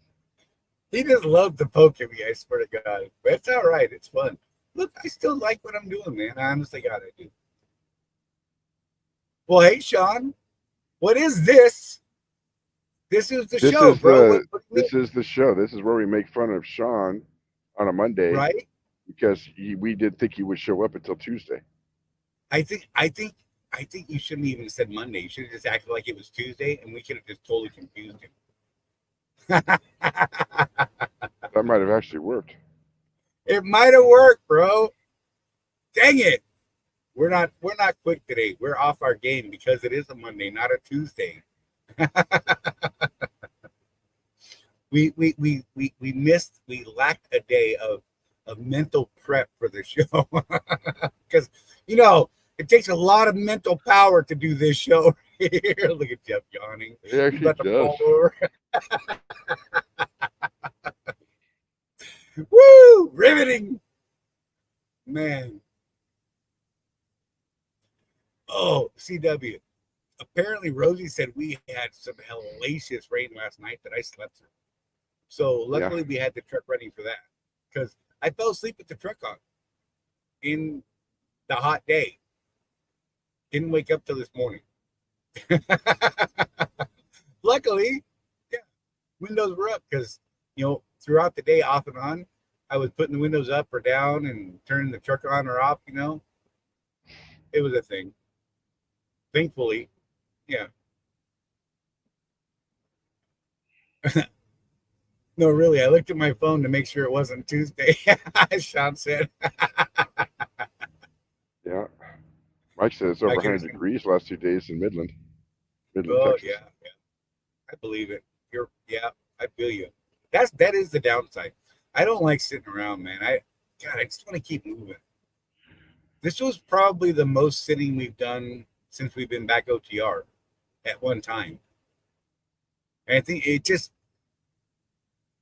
He just loved to poke at me, I swear to God. But it's all right. It's fun. Look, I still like what I'm doing, man. I honestly God, I do. Well, hey, Sean. What is this? This is the show, bro. This is the show. This is where we make fun of Sean on a Monday, right? because we didn't think he would show up until Tuesday. I think you shouldn't even have said Monday. You should have just acted like it was Tuesday, and we could have just totally confused him. That might have actually worked. It might have worked, bro. Dang it. We're not quick today. We're off our game because it is a Monday, not a Tuesday. we lacked a day of mental prep for the show. Because it takes a lot of mental power to do this show here. Look at Jeff yawning. Yeah, He's about to does. fall over. Woo! Riveting. Man. Oh, CW. Apparently, Rosie said we had some hellacious rain last night that I slept through. So luckily, we had the truck running for that, because I fell asleep with the truck on in the hot day. Didn't wake up till this morning. Luckily, yeah, windows were up, because throughout the day, off and on, I was putting the windows up or down and turning the truck on or off. It was a thing. Thankfully, yeah. No, really, I looked at my phone to make sure it wasn't Tuesday. Sean said. Yeah. Mike said it's over 100 degrees last 2 days in Midland, Texas. Yeah. I believe it. I feel you. That is the downside. I don't like sitting around, man. I just want to keep moving. This was probably the most sitting we've done since we've been back OTR at one time. And I think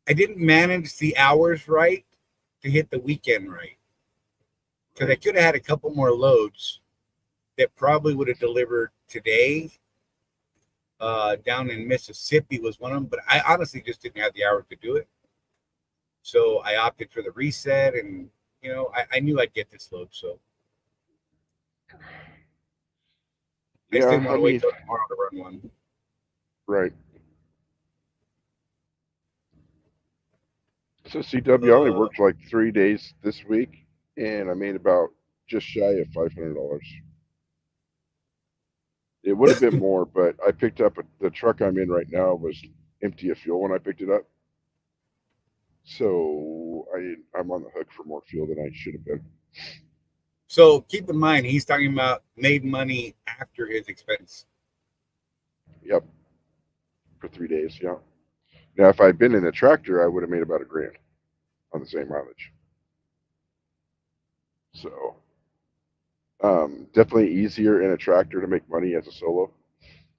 I didn't manage the hours right to hit the weekend right. Because I could have had a couple more loads that probably would have delivered today. Down in Mississippi was one of them, but I honestly just didn't have the hours to do it. So I opted for the reset, and I knew I'd get this load, so I just didn't want to wait till tomorrow to run one. Right. So CW, I only worked like 3 days this week, and I made about just shy of $500. It would have been more, but I picked up the truck I'm in right now was empty of fuel when I picked it up. So I'm on the hook for more fuel than I should have been. So keep in mind, he's talking about made money after his expense. Yep. For 3 days, yeah. Now, if I'd been in a tractor, I would have made about $1,000 on the same mileage. So definitely easier in a tractor to make money as a solo.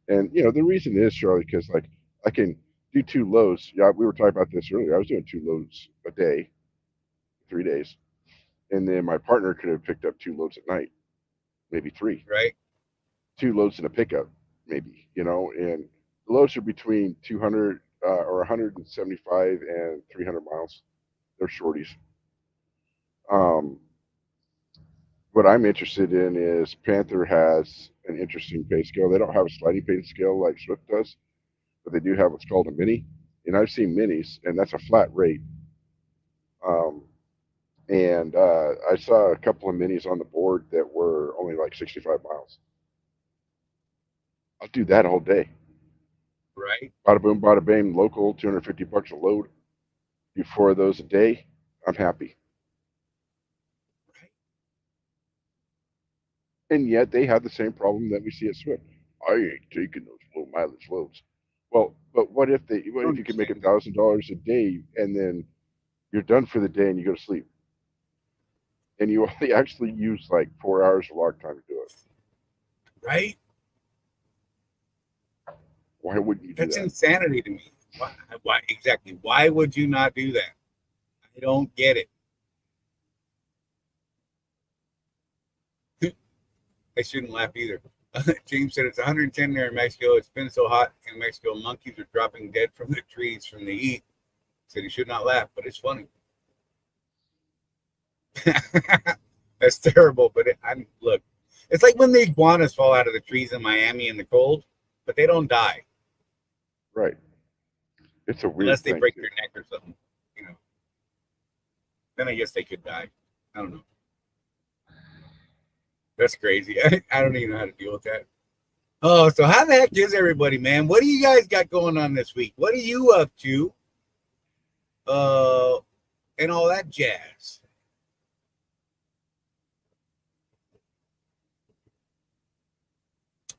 And the reason is, Charlie, because like I can do 2 loads. Yeah, we were talking about this earlier. I was doing 2 loads a day, 3 days, and then my partner could have picked up 2 loads at night, maybe 3. Right. 2 loads in a pickup, maybe. And the loads are between 200 or 175 and 300 miles. They're shorties. What I'm interested in is Panther has an interesting pay scale. They don't have a sliding pay scale like Swift does, but they do have what's called a mini. And I've seen minis, and that's a flat rate. And I saw a couple of minis on the board that were only like 65 miles. I'll do that all day. Right. Bada boom, bada bang, local, $250 a load. Do 4 of those a day. I'm happy. And yet they have the same problem that we see at Swift. I ain't taking those low mileage loads. Well, but what if you can make $1,000 a day and then you're done for the day and you go to sleep, and you only actually use like 4 hours of log time to do it? Right. Why wouldn't you do that? That's insanity to me. Why exactly? Why would you not do that? I don't get it. I shouldn't laugh either. James said it's 110 there in Mexico. It's been so hot in Mexico. Monkeys are dropping dead from the trees from the heat. Said he should not laugh, but it's funny. That's terrible. But look, it's like when the iguanas fall out of the trees in Miami in the cold, but they don't die. Right. It's a weird unless they thing, break too. their neck or something. Then I guess they could die. I don't know. That's crazy. I don't even know how to deal with that. Oh, so how the heck is everybody, man? What do you guys got going on this week? What are you up to? And all that jazz.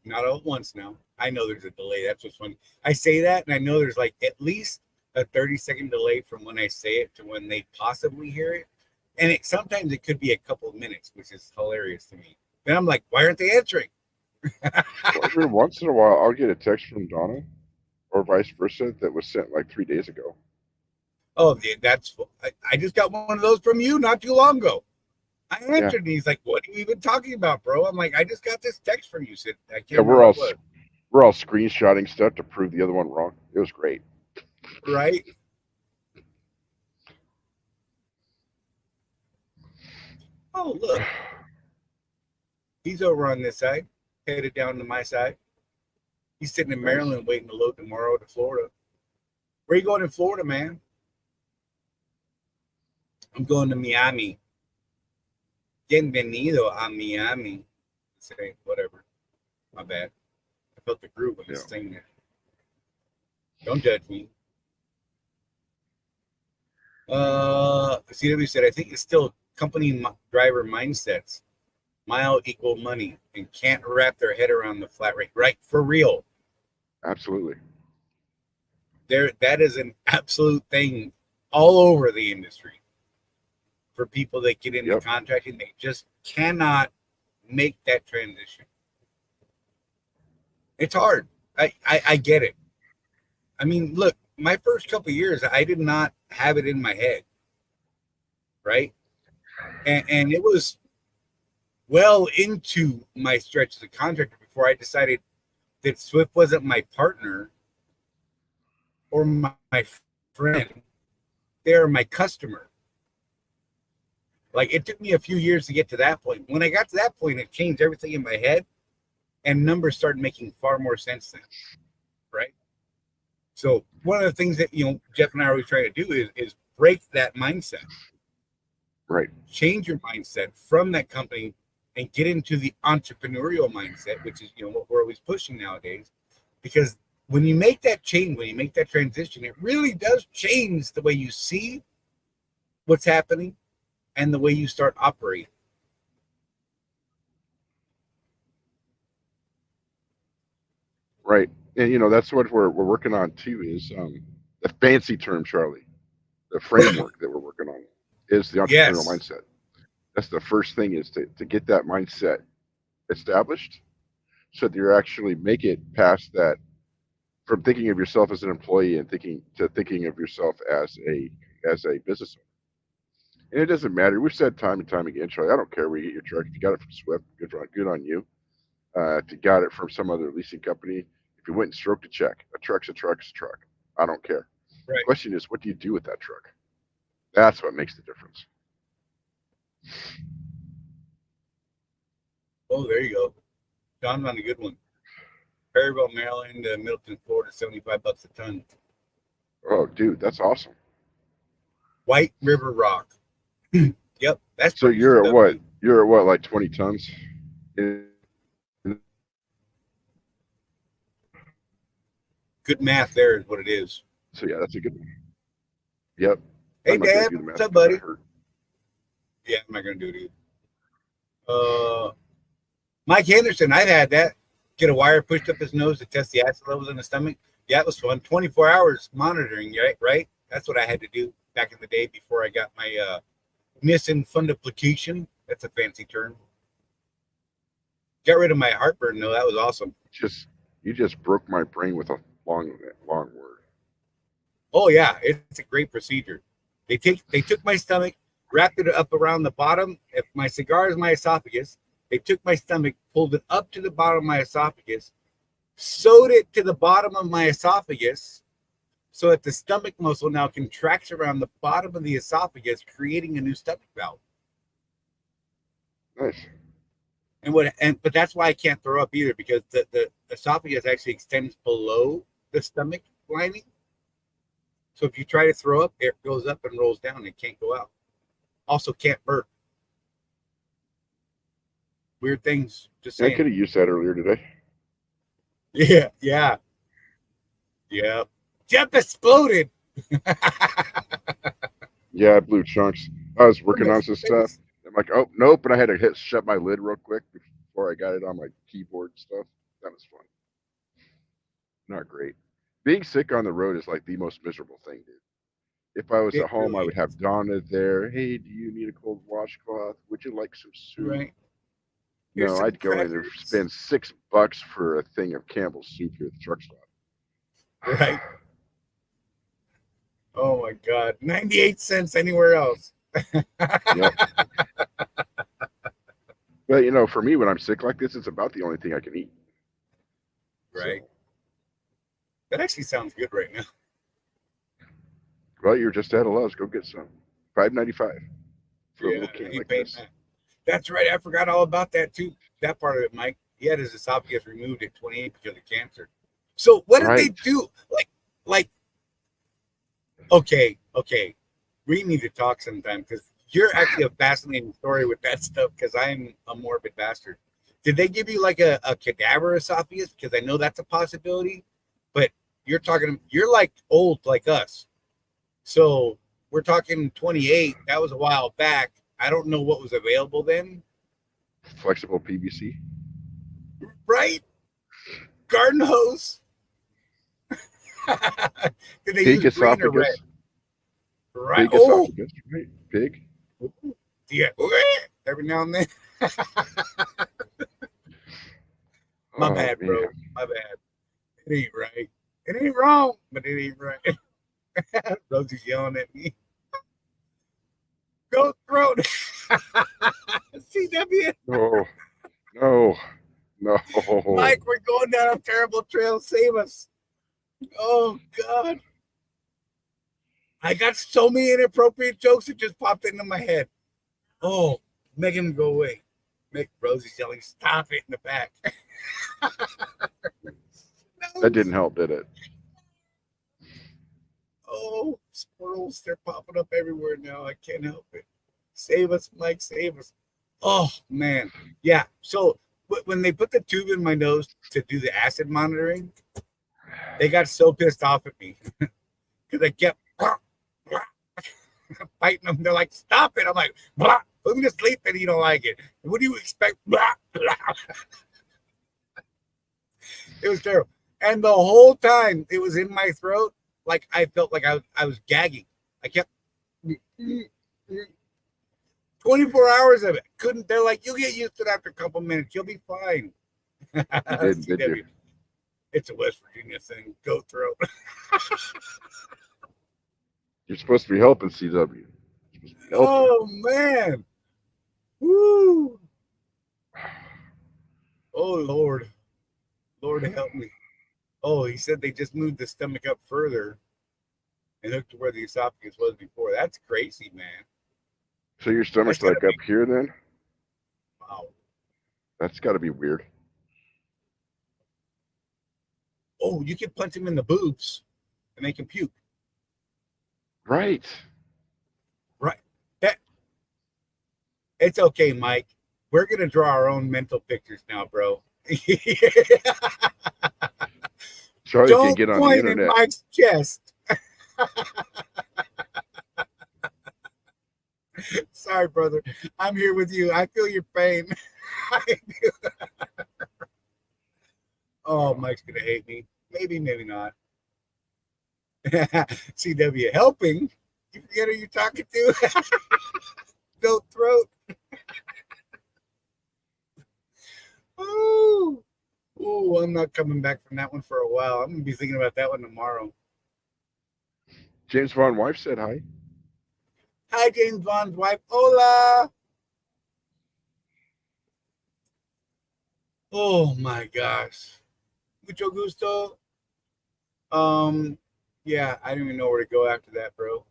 Not all at once now. I know there's a delay. That's what's funny. I say that, and I know there's like at least a 30-second delay from when I say it to when they possibly hear it. And sometimes it could be a couple of minutes, which is hilarious to me. Then I'm like, why aren't they answering? Well, every once in a while, I'll get a text from Donna, or vice versa, that was sent like 3 days ago. Oh, I just got one of those from you not too long ago. I answered, and he's like, "What are you even talking about, bro?" I'm like, "I just got this text from you." Said, "I can't." Yeah, we're all screenshotting stuff to prove the other one wrong. It was great, right? Oh, look, he's over on this side, headed down to my side. He's sitting in Maryland waiting to load tomorrow to Florida. Where you going in Florida, man? I'm going to Miami. Bienvenido a Miami. Say whatever. My bad. I felt the groove when I was saying that. Don't judge me. CW said, I think it's still company driver mindsets. Mile equal money, and can't wrap their head around the flat rate. Right, for real. Absolutely. That is an absolute thing all over the industry. For people that get into contracting, they just cannot make that transition. It's hard. I get it. I mean, look, my first couple of years, I did not have it in my head, right? And it was well into my stretch as a contractor before I decided that Swift wasn't my partner or my friend. They're my customer. Like, it took me a few years to get to that point. When I got to that point, it changed everything in my head, and numbers started making far more sense then, right? So one of the things that, Jeff and I are always trying to do is break that mindset. Right. Change your mindset from that company and get into the entrepreneurial mindset, which is, what we're always pushing nowadays. Because when you make that change, when you make that transition, it really does change the way you see what's happening and the way you start operating. Right. And, that's what we're working on, too, is the fancy term, Charlie, the framework that we're working on is the entrepreneurial mindset. That's the first thing, is to get that mindset established so that you actually make it past that, from thinking of yourself as an employee and thinking of yourself as a business owner. And it doesn't matter. We've said time and time again, Charlie, I don't care where you get your truck. If you got it from Swift, good on you. If you got it from some other leasing company, if you went and stroked a check, a truck's a truck. I don't care. Right. The question is, what do you do with that truck? That's what makes the difference. Oh, there you go. John's on a good one. Perryville, Maryland, Middleton, Florida, $75 a ton. Oh, dude, that's awesome. White River Rock. Yep. That's so you're at what? You're at what, like 20 tons? Good math there is what it is. So yeah, that's a good one. Yep. Hey, Dad, what's up, buddy? Yeah, I'm not gonna do it either. Mike Henderson, I've had that. Get a wire pushed up his nose to test the acid levels in the stomach. Yeah, it was fun. 24 hours monitoring, right? That's what I had to do back in the day before I got my missing fundoplication. That's a fancy term. Got rid of my heartburn, though. That was awesome. You just broke my brain with a long word. Oh yeah, it's a great procedure. They took my stomach, wrapped it up around the bottom. If my cigar is my esophagus, they took my stomach, pulled it up to the bottom of my esophagus, sewed it to the bottom of my esophagus, so that the stomach muscle now contracts around the bottom of the esophagus, creating a new stomach valve. Nice. But that's why I can't throw up either, because the esophagus actually extends below the stomach lining. So if you try to throw up, it goes up and rolls down. It can't go out. Also can't burp. Weird things. Just I saying. could have used that earlier today. Yeah. Jeff exploded. Yeah, I blew chunks. I was working on some stuff. I'm like, oh nope, and I had to shut my lid real quick before I got it on my keyboard and stuff. That was fun. Not great. Being sick on the road is like the most miserable thing, dude. If I was It at home, really I would is. have Donna there. Hey, do you need a cold washcloth? Would you like some soup? Right. Here's No, some I'd go in there, crackers. spend $6 for a thing of Campbell's soup here at the truck stop. Right. Oh my God. 98 cents anywhere else. Yep. But you know, for me, when I'm sick like this, it's about the only thing I can eat. Right. So, That actually sounds good right now. well, you're just out of Love's. Go get some. $5.95 for a little can ain't like paying this. that. That's right. I forgot all about that too. That part of it, Mike. He had his esophagus removed at 28 because of cancer. So what did they Right. do? Like, okay. We need to talk sometime because you're actually a fascinating story with that stuff because I'm a morbid bastard. Did they give you like a cadaver esophagus? Because I know that's a possibility, but you're like old like us. So we're talking 28. That was a while back. I don't know what was available then. Flexible PVC. Right? Garden hose. Did they Pig use green or red? esophagus. Right. Pig Oh, esophagus. Right. Pig. yeah. Every now and then. My Oh, bad, man. bro. My bad. It ain't right. It ain't wrong, but it ain't right. Rosie's yelling at me. Go throat. CW. No. Mike, we're going down a terrible trail. Save us. Oh, God. I got so many inappropriate jokes that just popped into my head. Oh, make him go away. Make Rosie's yelling, stop it in the back. No. That didn't help, did it? Oh, squirrels, they're popping up everywhere now. I can't help it. Save us, Mike, save us. Oh, man. Yeah. So when they put the tube in my nose to do the acid monitoring, they got so pissed off at me because I kept fighting them. They're like, stop it. I'm like, blah, put me to sleep and you don't like it. What do you expect? Blah, blah. It was terrible. And the whole time it was in my throat, like I felt like I was gagging. I kept 24 hours of it. Couldn't, they're like, you'll get used to it after a couple minutes. You'll be fine. You didn't, did you? It's a West Virginia thing. Go throat. You're supposed to be helping CW. Oh, man. Woo. Oh, Lord. Lord help me. Oh, he said they just moved the stomach up further and hooked to where the esophagus was before. That's crazy, man. So your stomach's That's like gotta up here then? Wow. That's got to be weird. Oh, you could punch him in the boobs and make him puke. Right. Right. That. It's okay, Mike. We're going to draw our own mental pictures now, bro. Charlie Don't can get on the point internet. in Mike's chest. Sorry, brother. I'm here with you. I feel your pain. Oh, Mike's gonna hate me. Maybe, maybe not. CW helping. You forget who you're talking to? Go throat. Ooh. Ooh, I'm not coming back from that one for a while. I'm gonna be thinking about that one tomorrow. James Vaughn's wife said hi. Hi, James Bond's wife. Hola. Oh my gosh. Mucho gusto. Yeah, I don't even know where to go after that, bro.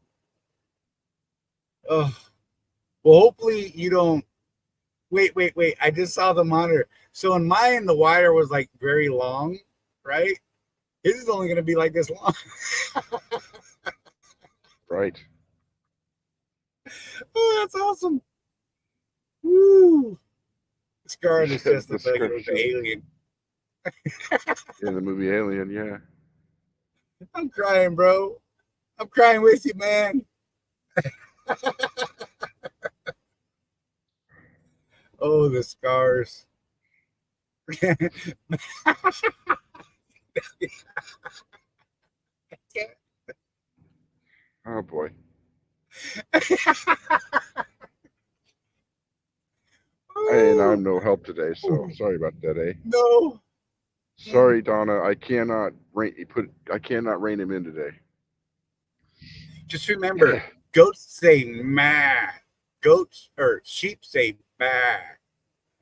Oh, well, hopefully you don't. Wait. I just saw the monitor. So in mine, the wire was like very long, right? His is only going to be like this long. Right. Oh, that's awesome. Woo. Scarred is just The like it was an alien. In the movie Alien, yeah. I'm crying, bro. I'm crying with you, man. Oh, the scars. Oh boy. And I'm no help today, so sorry about that, eh? No. Sorry, Donna. I cannot rein him in today. Just remember, goats say "ma." Goats or sheep say "ba."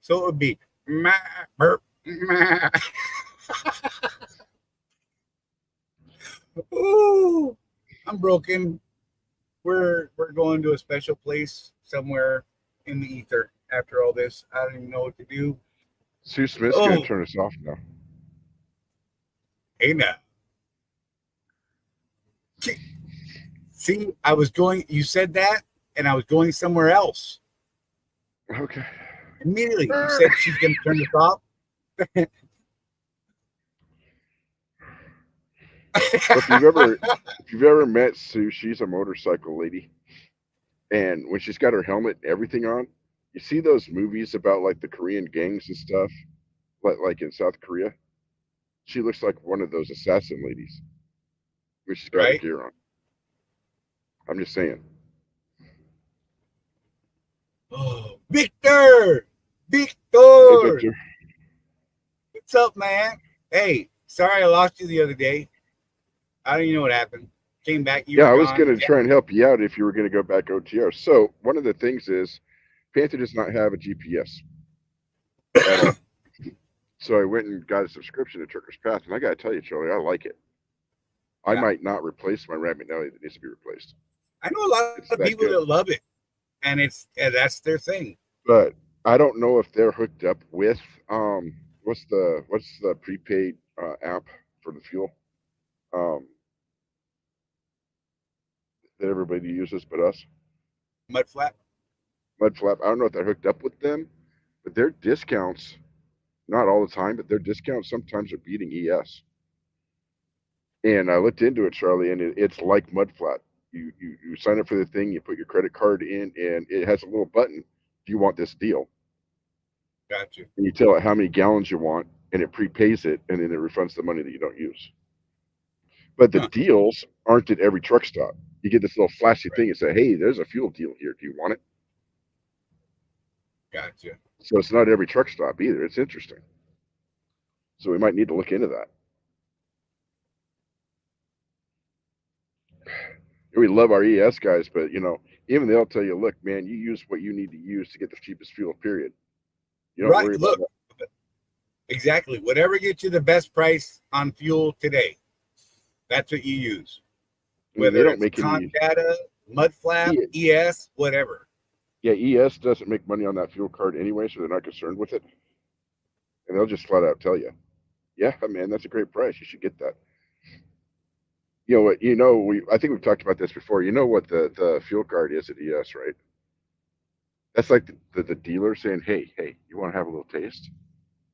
So it would be "ma burp ma." Ooh, I'm broken. We're going to a special place somewhere in the ether. After all this, I don't even know what to do. Sue Smith's gonna turn us off now. Hey now. See, I was going. You said that, and I was going somewhere else. Okay. Immediately, you said she's going to turn us off. If you've ever met Sue, she's a motorcycle lady, and when she's got her helmet and everything on, you see those movies about like the Korean gangs and stuff, like in South Korea. She looks like one of those assassin ladies when she's got her gear on. I'm just saying. Oh, Victor! Hey, Victor. What's up, man? Hey, sorry I lost you the other day. I don't even know what happened. Came back. Yeah, I was going to try and help you out if you were going to go back OTR. So one of the things is Panther does not have a GPS at all. So I went and got a subscription to Trucker's Path, and I got to tell you, Charlie, I like it. I might not replace my Rabbit Nelly that needs to be replaced. I know a lot of people that love it, and that's their thing. But I don't know if they're hooked up with what's the prepaid app for the fuel that everybody uses but us. Mudflap. I don't know if they're hooked up with them, but their discounts, not all the time, but their discounts sometimes are beating ES. And I looked into it, Charlie, and it's like Mudflat. You sign up for the thing, you put your credit card in, and it has a little button. Do you want this deal? Gotcha. And you tell it how many gallons you want, and it prepays it, and then it refunds the money that you don't use. But the deals aren't at every truck stop. You get this little flashy thing and say, hey, there's a fuel deal here. Do you want it? Gotcha. So it's not every truck stop either. It's interesting. So we might need to look into that. We love our ES guys, but even they'll tell you, look, man, you use what you need to use to get the cheapest fuel, period. You don't worry about that. Exactly. Whatever gets you the best price on fuel today, that's what you use. Whether it's Contractors, Mudflap, ES, whatever. Yeah, ES doesn't make money on that fuel card anyway, so they're not concerned with it. And they'll just flat out tell you, yeah, man, that's a great price. You should get that. You know what? I think we've talked about this before. You know what the fuel card is at ES, right? That's like the dealer saying, hey, you want to have a little taste?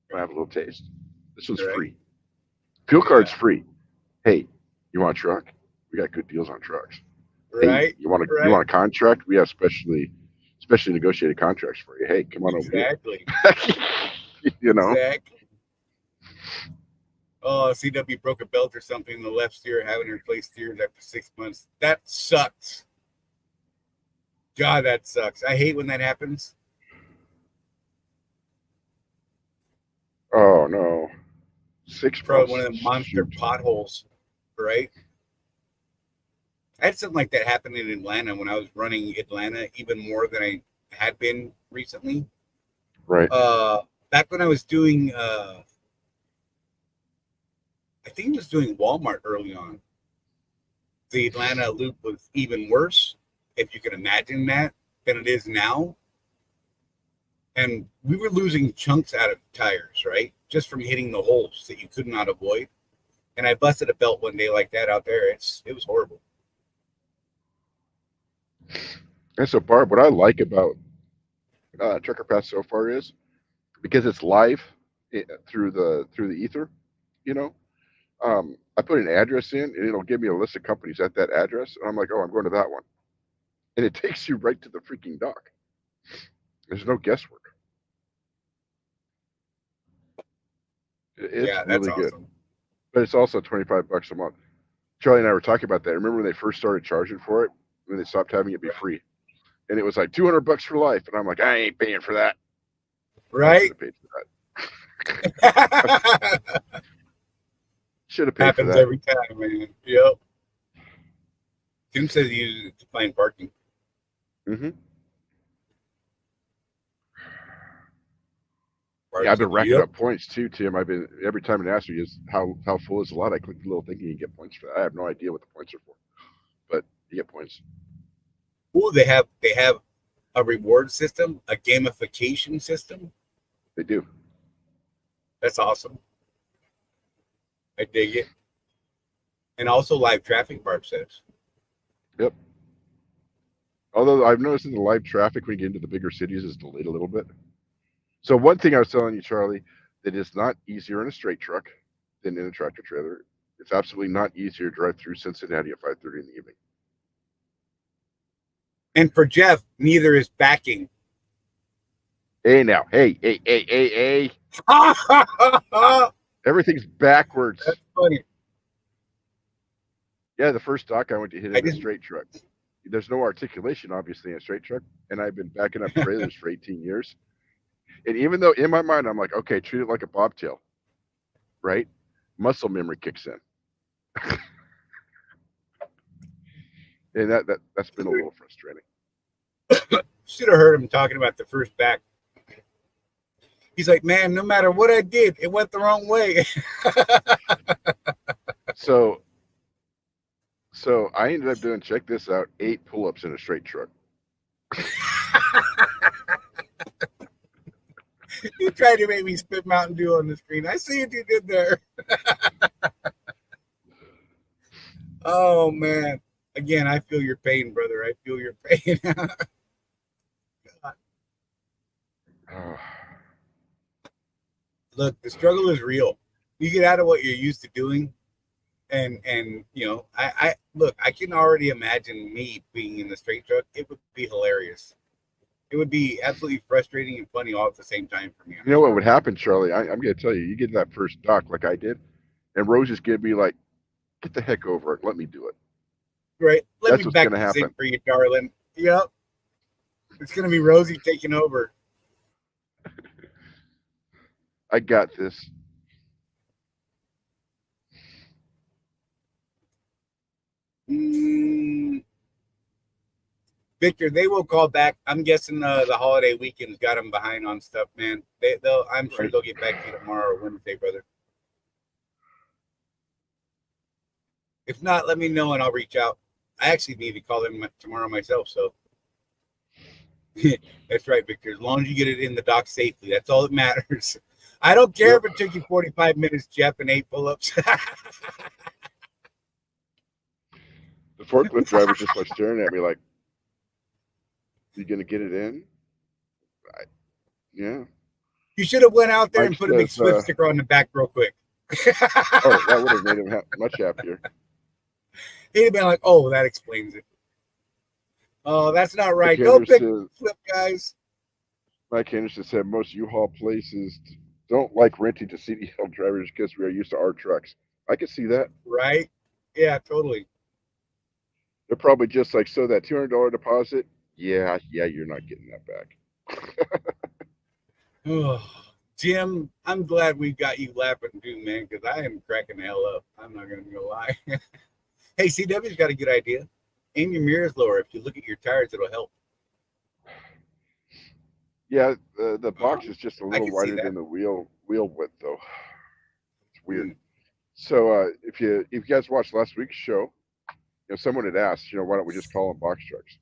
You want to have a little taste? This one's free. Fuel card's free. Hey, you want a truck? We got good deals on trucks. Right. Hey, you want a contract? We have specially negotiated contracts for you. Hey, come on over here. Exactly. Exactly. Oh, CW broke a belt or something in the left steer, having to replace steers after 6 months. That sucks. God, that sucks. I hate when that happens. Oh no. 6 Probably one of the monster potholes, right? I had something like that happen in Atlanta when I was running Atlanta even more than I had been recently. Right. Back when I was doing I think I was doing Walmart early on. The Atlanta loop was even worse, if you can imagine that, than it is now. And we were losing chunks out of tires, right? Just from hitting the holes that you could not avoid. And I busted a belt one day like that out there. It was horrible. And so, Barb, what I like about Trucker Pass so far is because it's live through the ether. You know, I put an address in, and it'll give me a list of companies at that address, and I'm like, oh, I'm going to that one, and it takes you right to the freaking dock. There's no guesswork. It's Yeah, that's really good, awesome. but it's also $25 a month. Charlie and I were talking about that. Remember when they first started charging for it? When they stopped having it be free, and it was like $200 for life, and I'm like, I ain't paying for that. Right? Should have paid for Happens that. every time, man. Yep. Tim says he uses it to find parking. Mm-hmm. Yeah, I've been racking up points too, Tim. I've been every time it asks me is how full is the lot. I click the little thing and you get points for that. I have no idea what the points are for, but you get points. Oh, they have a reward system, a gamification system. They do. That's awesome. I dig it. And also live traffic, Barb says. Yep. Although I've noticed in the live traffic when you get into the bigger cities is delayed a little bit. So one thing I was telling you, Charlie, that it's not easier in a straight truck than in a tractor trailer. It's absolutely not easier to drive through Cincinnati at 5:30 in the evening. And for Jeff, neither is backing. Hey now, hey. Everything's backwards. That's funny. Yeah, the first dock I went to hit in a straight truck. There's no articulation, obviously, in a straight truck, and I've been backing up trailers for 18 years. And even though in my mind I'm like, okay, treat it like a bobtail, right? Muscle memory kicks in, and that's been a little frustrating. Should have heard him talking about the first back. He's like, man, no matter what I did, it went the wrong way. So I ended up doing, check this out, 8 pull-ups in a straight truck. You tried to make me spit Mountain Dew on the screen. I see what you did there. Oh, man. Again, I feel your pain, brother. I feel your pain. Look, the struggle is real. You get out of what you're used to doing. And you know, I look, I can already imagine me being in the straight truck. It would be hilarious. It would be absolutely frustrating and funny all at the same time for me. You know what would happen, Charlie? I'm going to tell you. You get that first dock like I did, and Rose just gonna be like, "Get the heck over it. Let me do it." Right? Let That's me back the thing for you, darling. Yep. It's gonna be Rosie taking over. I got this. Victor, they will call back. I'm guessing the holiday weekend's got them behind on stuff, man. I'm sure they'll get back to you tomorrow or Wednesday, brother. If not, let me know and I'll reach out. I actually need to call them tomorrow myself. So that's right, Victor. As long as you get it in the dock safely, that's all that matters. I don't care if it took you 45 minutes, Jeff, and 8 pull-ups. The forklift driver just like staring at me like, "You gonna get it in?" Yeah. You should have went out there and Mike put a big says, Swift sticker on the back real quick. Oh, that would have made him much happier. He'd have been like, "Oh, that explains it." Oh, that's not right. Don't pick flip, guys. Mike Henderson said most U-Haul places don't like renting to CDL drivers because we are used to our trucks. I can see that. Right? Yeah, totally. They're probably just like, so that $200 deposit, yeah, you're not getting that back. Oh, Jim, I'm glad we got you laughing too, man, because I am cracking the hell up. I'm not going to lie. Hey, CW's got a good idea. Aim your mirrors lower. If you look at your tires, it'll help. Yeah, the box is just a little wider than the wheel width, though. It's weird. So if you guys watched last week's show, someone had asked, why don't we just call them box trucks?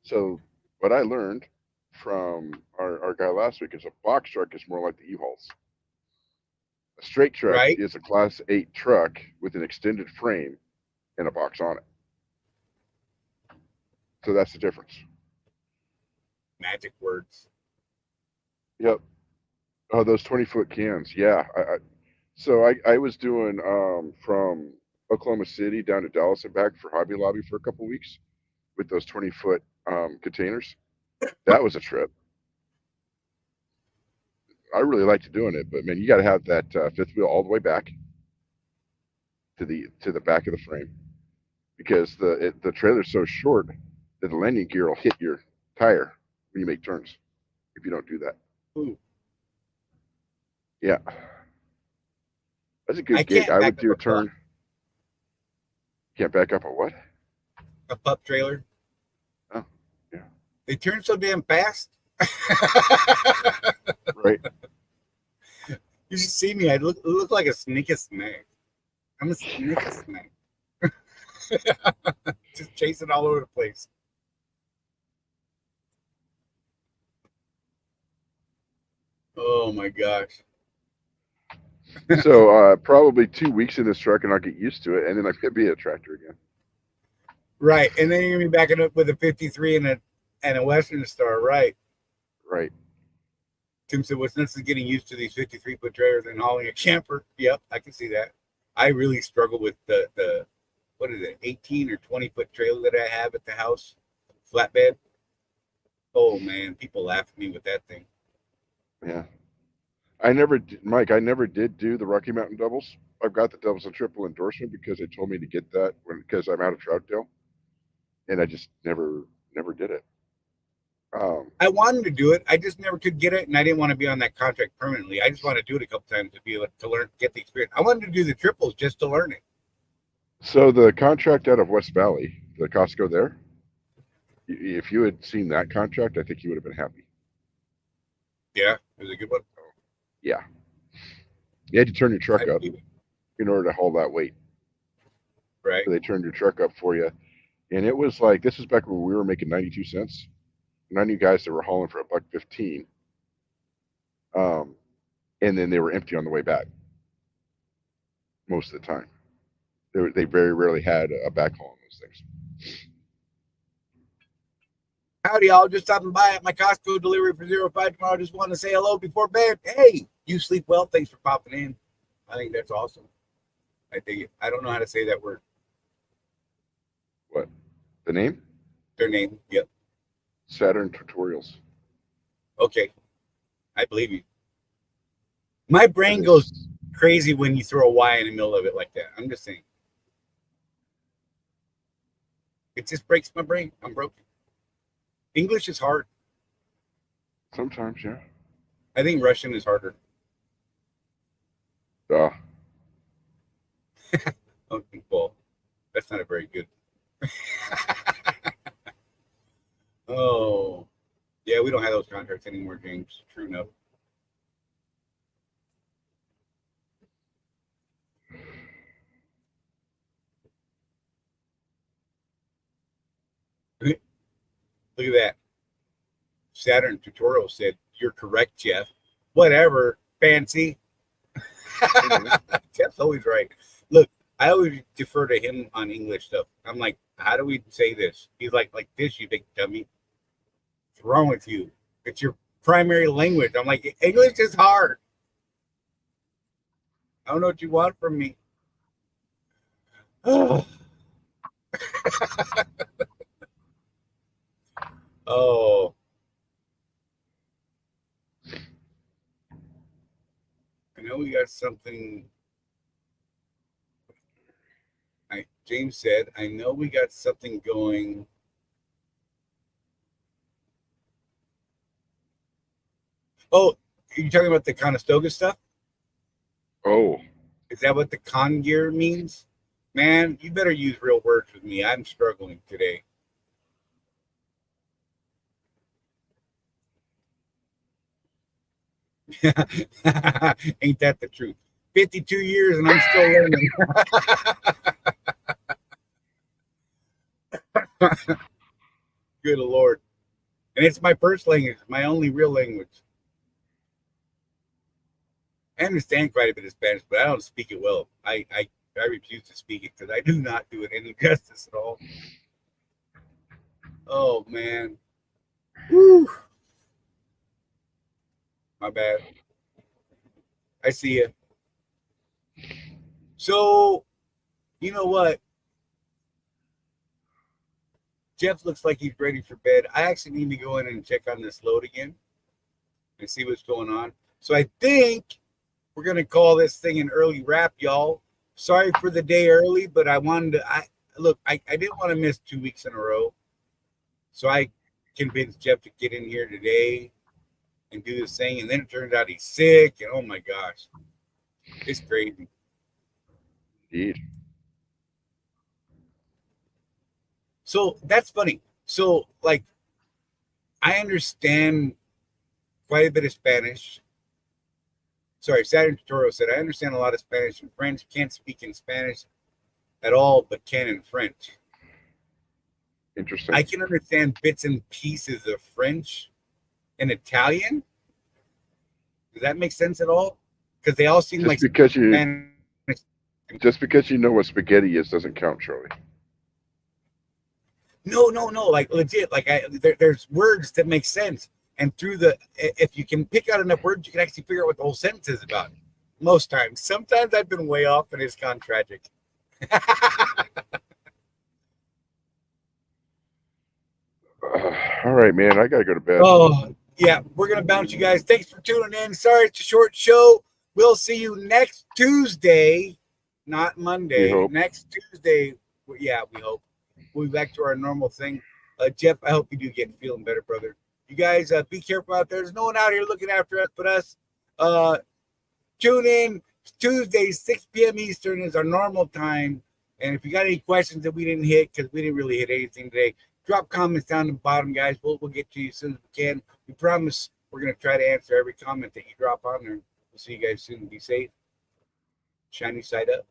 So what I learned from our guy last week is a box truck is more like the U-Hauls. A straight truck is a Class 8 truck with an extended frame and a box on it. So that's the difference. magic words. Yep. Oh, those 20-foot cans. Yeah. So I was doing from Oklahoma City down to Dallas and back for Hobby Lobby for a couple weeks with those 20-foot containers. That was a trip. I really liked doing it, but man, you got to have that fifth wheel all the way back to the back of the frame, because the trailer's so short that the landing gear will hit your tire when you make turns if you don't do that. Ooh. Yeah, that's a good gig. I would do a turn. Can't back up a what? A pup trailer. Oh, yeah. They turn so damn fast. Right. You should see me. I look like a sneaky snake. I'm a sneaky snake. Just chasing all over the place. Oh my gosh. So probably 2 weeks in this truck and I'll get used to it, and then I could be a tractor again. Right, and then you're gonna be backing up with a 53 and a Western Star, right? Right. Tim said, "What's nuts is getting used to these 53-foot trailers and hauling a camper." Yep, I can see that. I really struggle with the what is it, 18 or 20-foot trailer that I have at the house, flatbed. Oh man, people laugh at me with that thing. Yeah. I never did do the Rocky Mountain doubles. I've got the doubles and triple endorsement because they told me to get that because I'm out of Troutdale, and I just never did it. I wanted to do it. I just never could get it, and I didn't want to be on that contract permanently. I just want to do it a couple times to be able to learn, get the experience. I wanted to do the triples just to learn it. So the contract out of West Valley, the Costco there, if you had seen that contract, I think you would have been happy. Yeah, it was a good one. Yeah. You had to turn your truck up in order to haul that weight. Right. So they turned your truck up for you. And it was like, this was back when we were making 92 cents. And I knew guys that were hauling for $1.15. And then they were empty on the way back. Most of the time. They very rarely had a backhaul on those things. Howdy, y'all. Just stopping by at my Costco delivery for 05 tomorrow. Just want to say hello before bed. Hey, you sleep well. Thanks for popping in. I think that's awesome. I dig it. I don't know how to say that word. What? The name? Their name. Yep. Saturn Tutorials. Okay. I believe you. My brain goes crazy when you throw a Y in the middle of it like that. I'm just saying. It just breaks my brain. I'm broken. English is hard. Sometimes, yeah. I think Russian is harder. Oh, Well, that's not a very good. Oh, yeah, we don't have those contracts anymore, James. True enough. Look at that. Saturn Tutorial said, "You're correct, Jeff." Whatever, fancy. Jeff's always right. Look, I always defer to him on English stuff. I'm like, how do we say this? He's like this, you big dummy. What's wrong with you? It's your primary language. I'm like, English is hard. I don't know what you want from me. Oh. I know we got something. James said, I know we got something going. Oh, are you talking about the Conestoga stuff? Oh. Is that what the con gear means? Man, you better use real words with me. I'm struggling today. Ain't that the truth? 52 years and I'm still learning. Good Lord. And it's my first language, my only real language. I understand quite a bit of Spanish, but I don't speak it well. I refuse to speak it because I do not do it any justice at all. Oh, man. Woo. My bad. I see you. So, you know what? Jeff looks like he's ready for bed. I actually need to go in and check on this load again and see what's going on. So I think we're going to call this thing an early wrap, y'all. Sorry for the day early, but I wanted to, I didn't want to miss 2 weeks in a row. So I convinced Jeff to get in here today and do this thing. And then it turned out he's sick. And oh my gosh, it's crazy. Indeed. So that's funny. So, like, I understand quite a bit of Spanish. Sorry, Saturn Tutorial said, I understand a lot of Spanish and French. Can't speak in Spanish at all, but can in French. Interesting. I can understand bits and pieces of French and Italian. Does that make sense at all? Because they all seem like Spanish. Just because you know what spaghetti is doesn't count, Charlie. No, like legit. Like there's words that make sense, and if you can pick out enough words, you can actually figure out what the whole sentence is about. Most times, sometimes I've been way off, and it's kind of tragic. All right, man. I gotta go to bed. Oh yeah, we're gonna bounce you guys. Thanks for tuning in. Sorry it's a short show. We'll see you next Tuesday, not Monday. Next Tuesday. Yeah, we hope. We'll be back to our normal thing. Jeff, I hope you do get feeling better, brother. You guys be careful out there. There's no one out here looking after us but us. Tune in Tuesday, 6 p.m. Eastern is our normal time. And if you got any questions that we didn't hit, because we didn't really hit anything today, drop comments down the bottom, guys. We'll get to you as soon as we can. We promise we're going to try to answer every comment that you drop on there. We'll see you guys soon. Be safe. Shiny side up.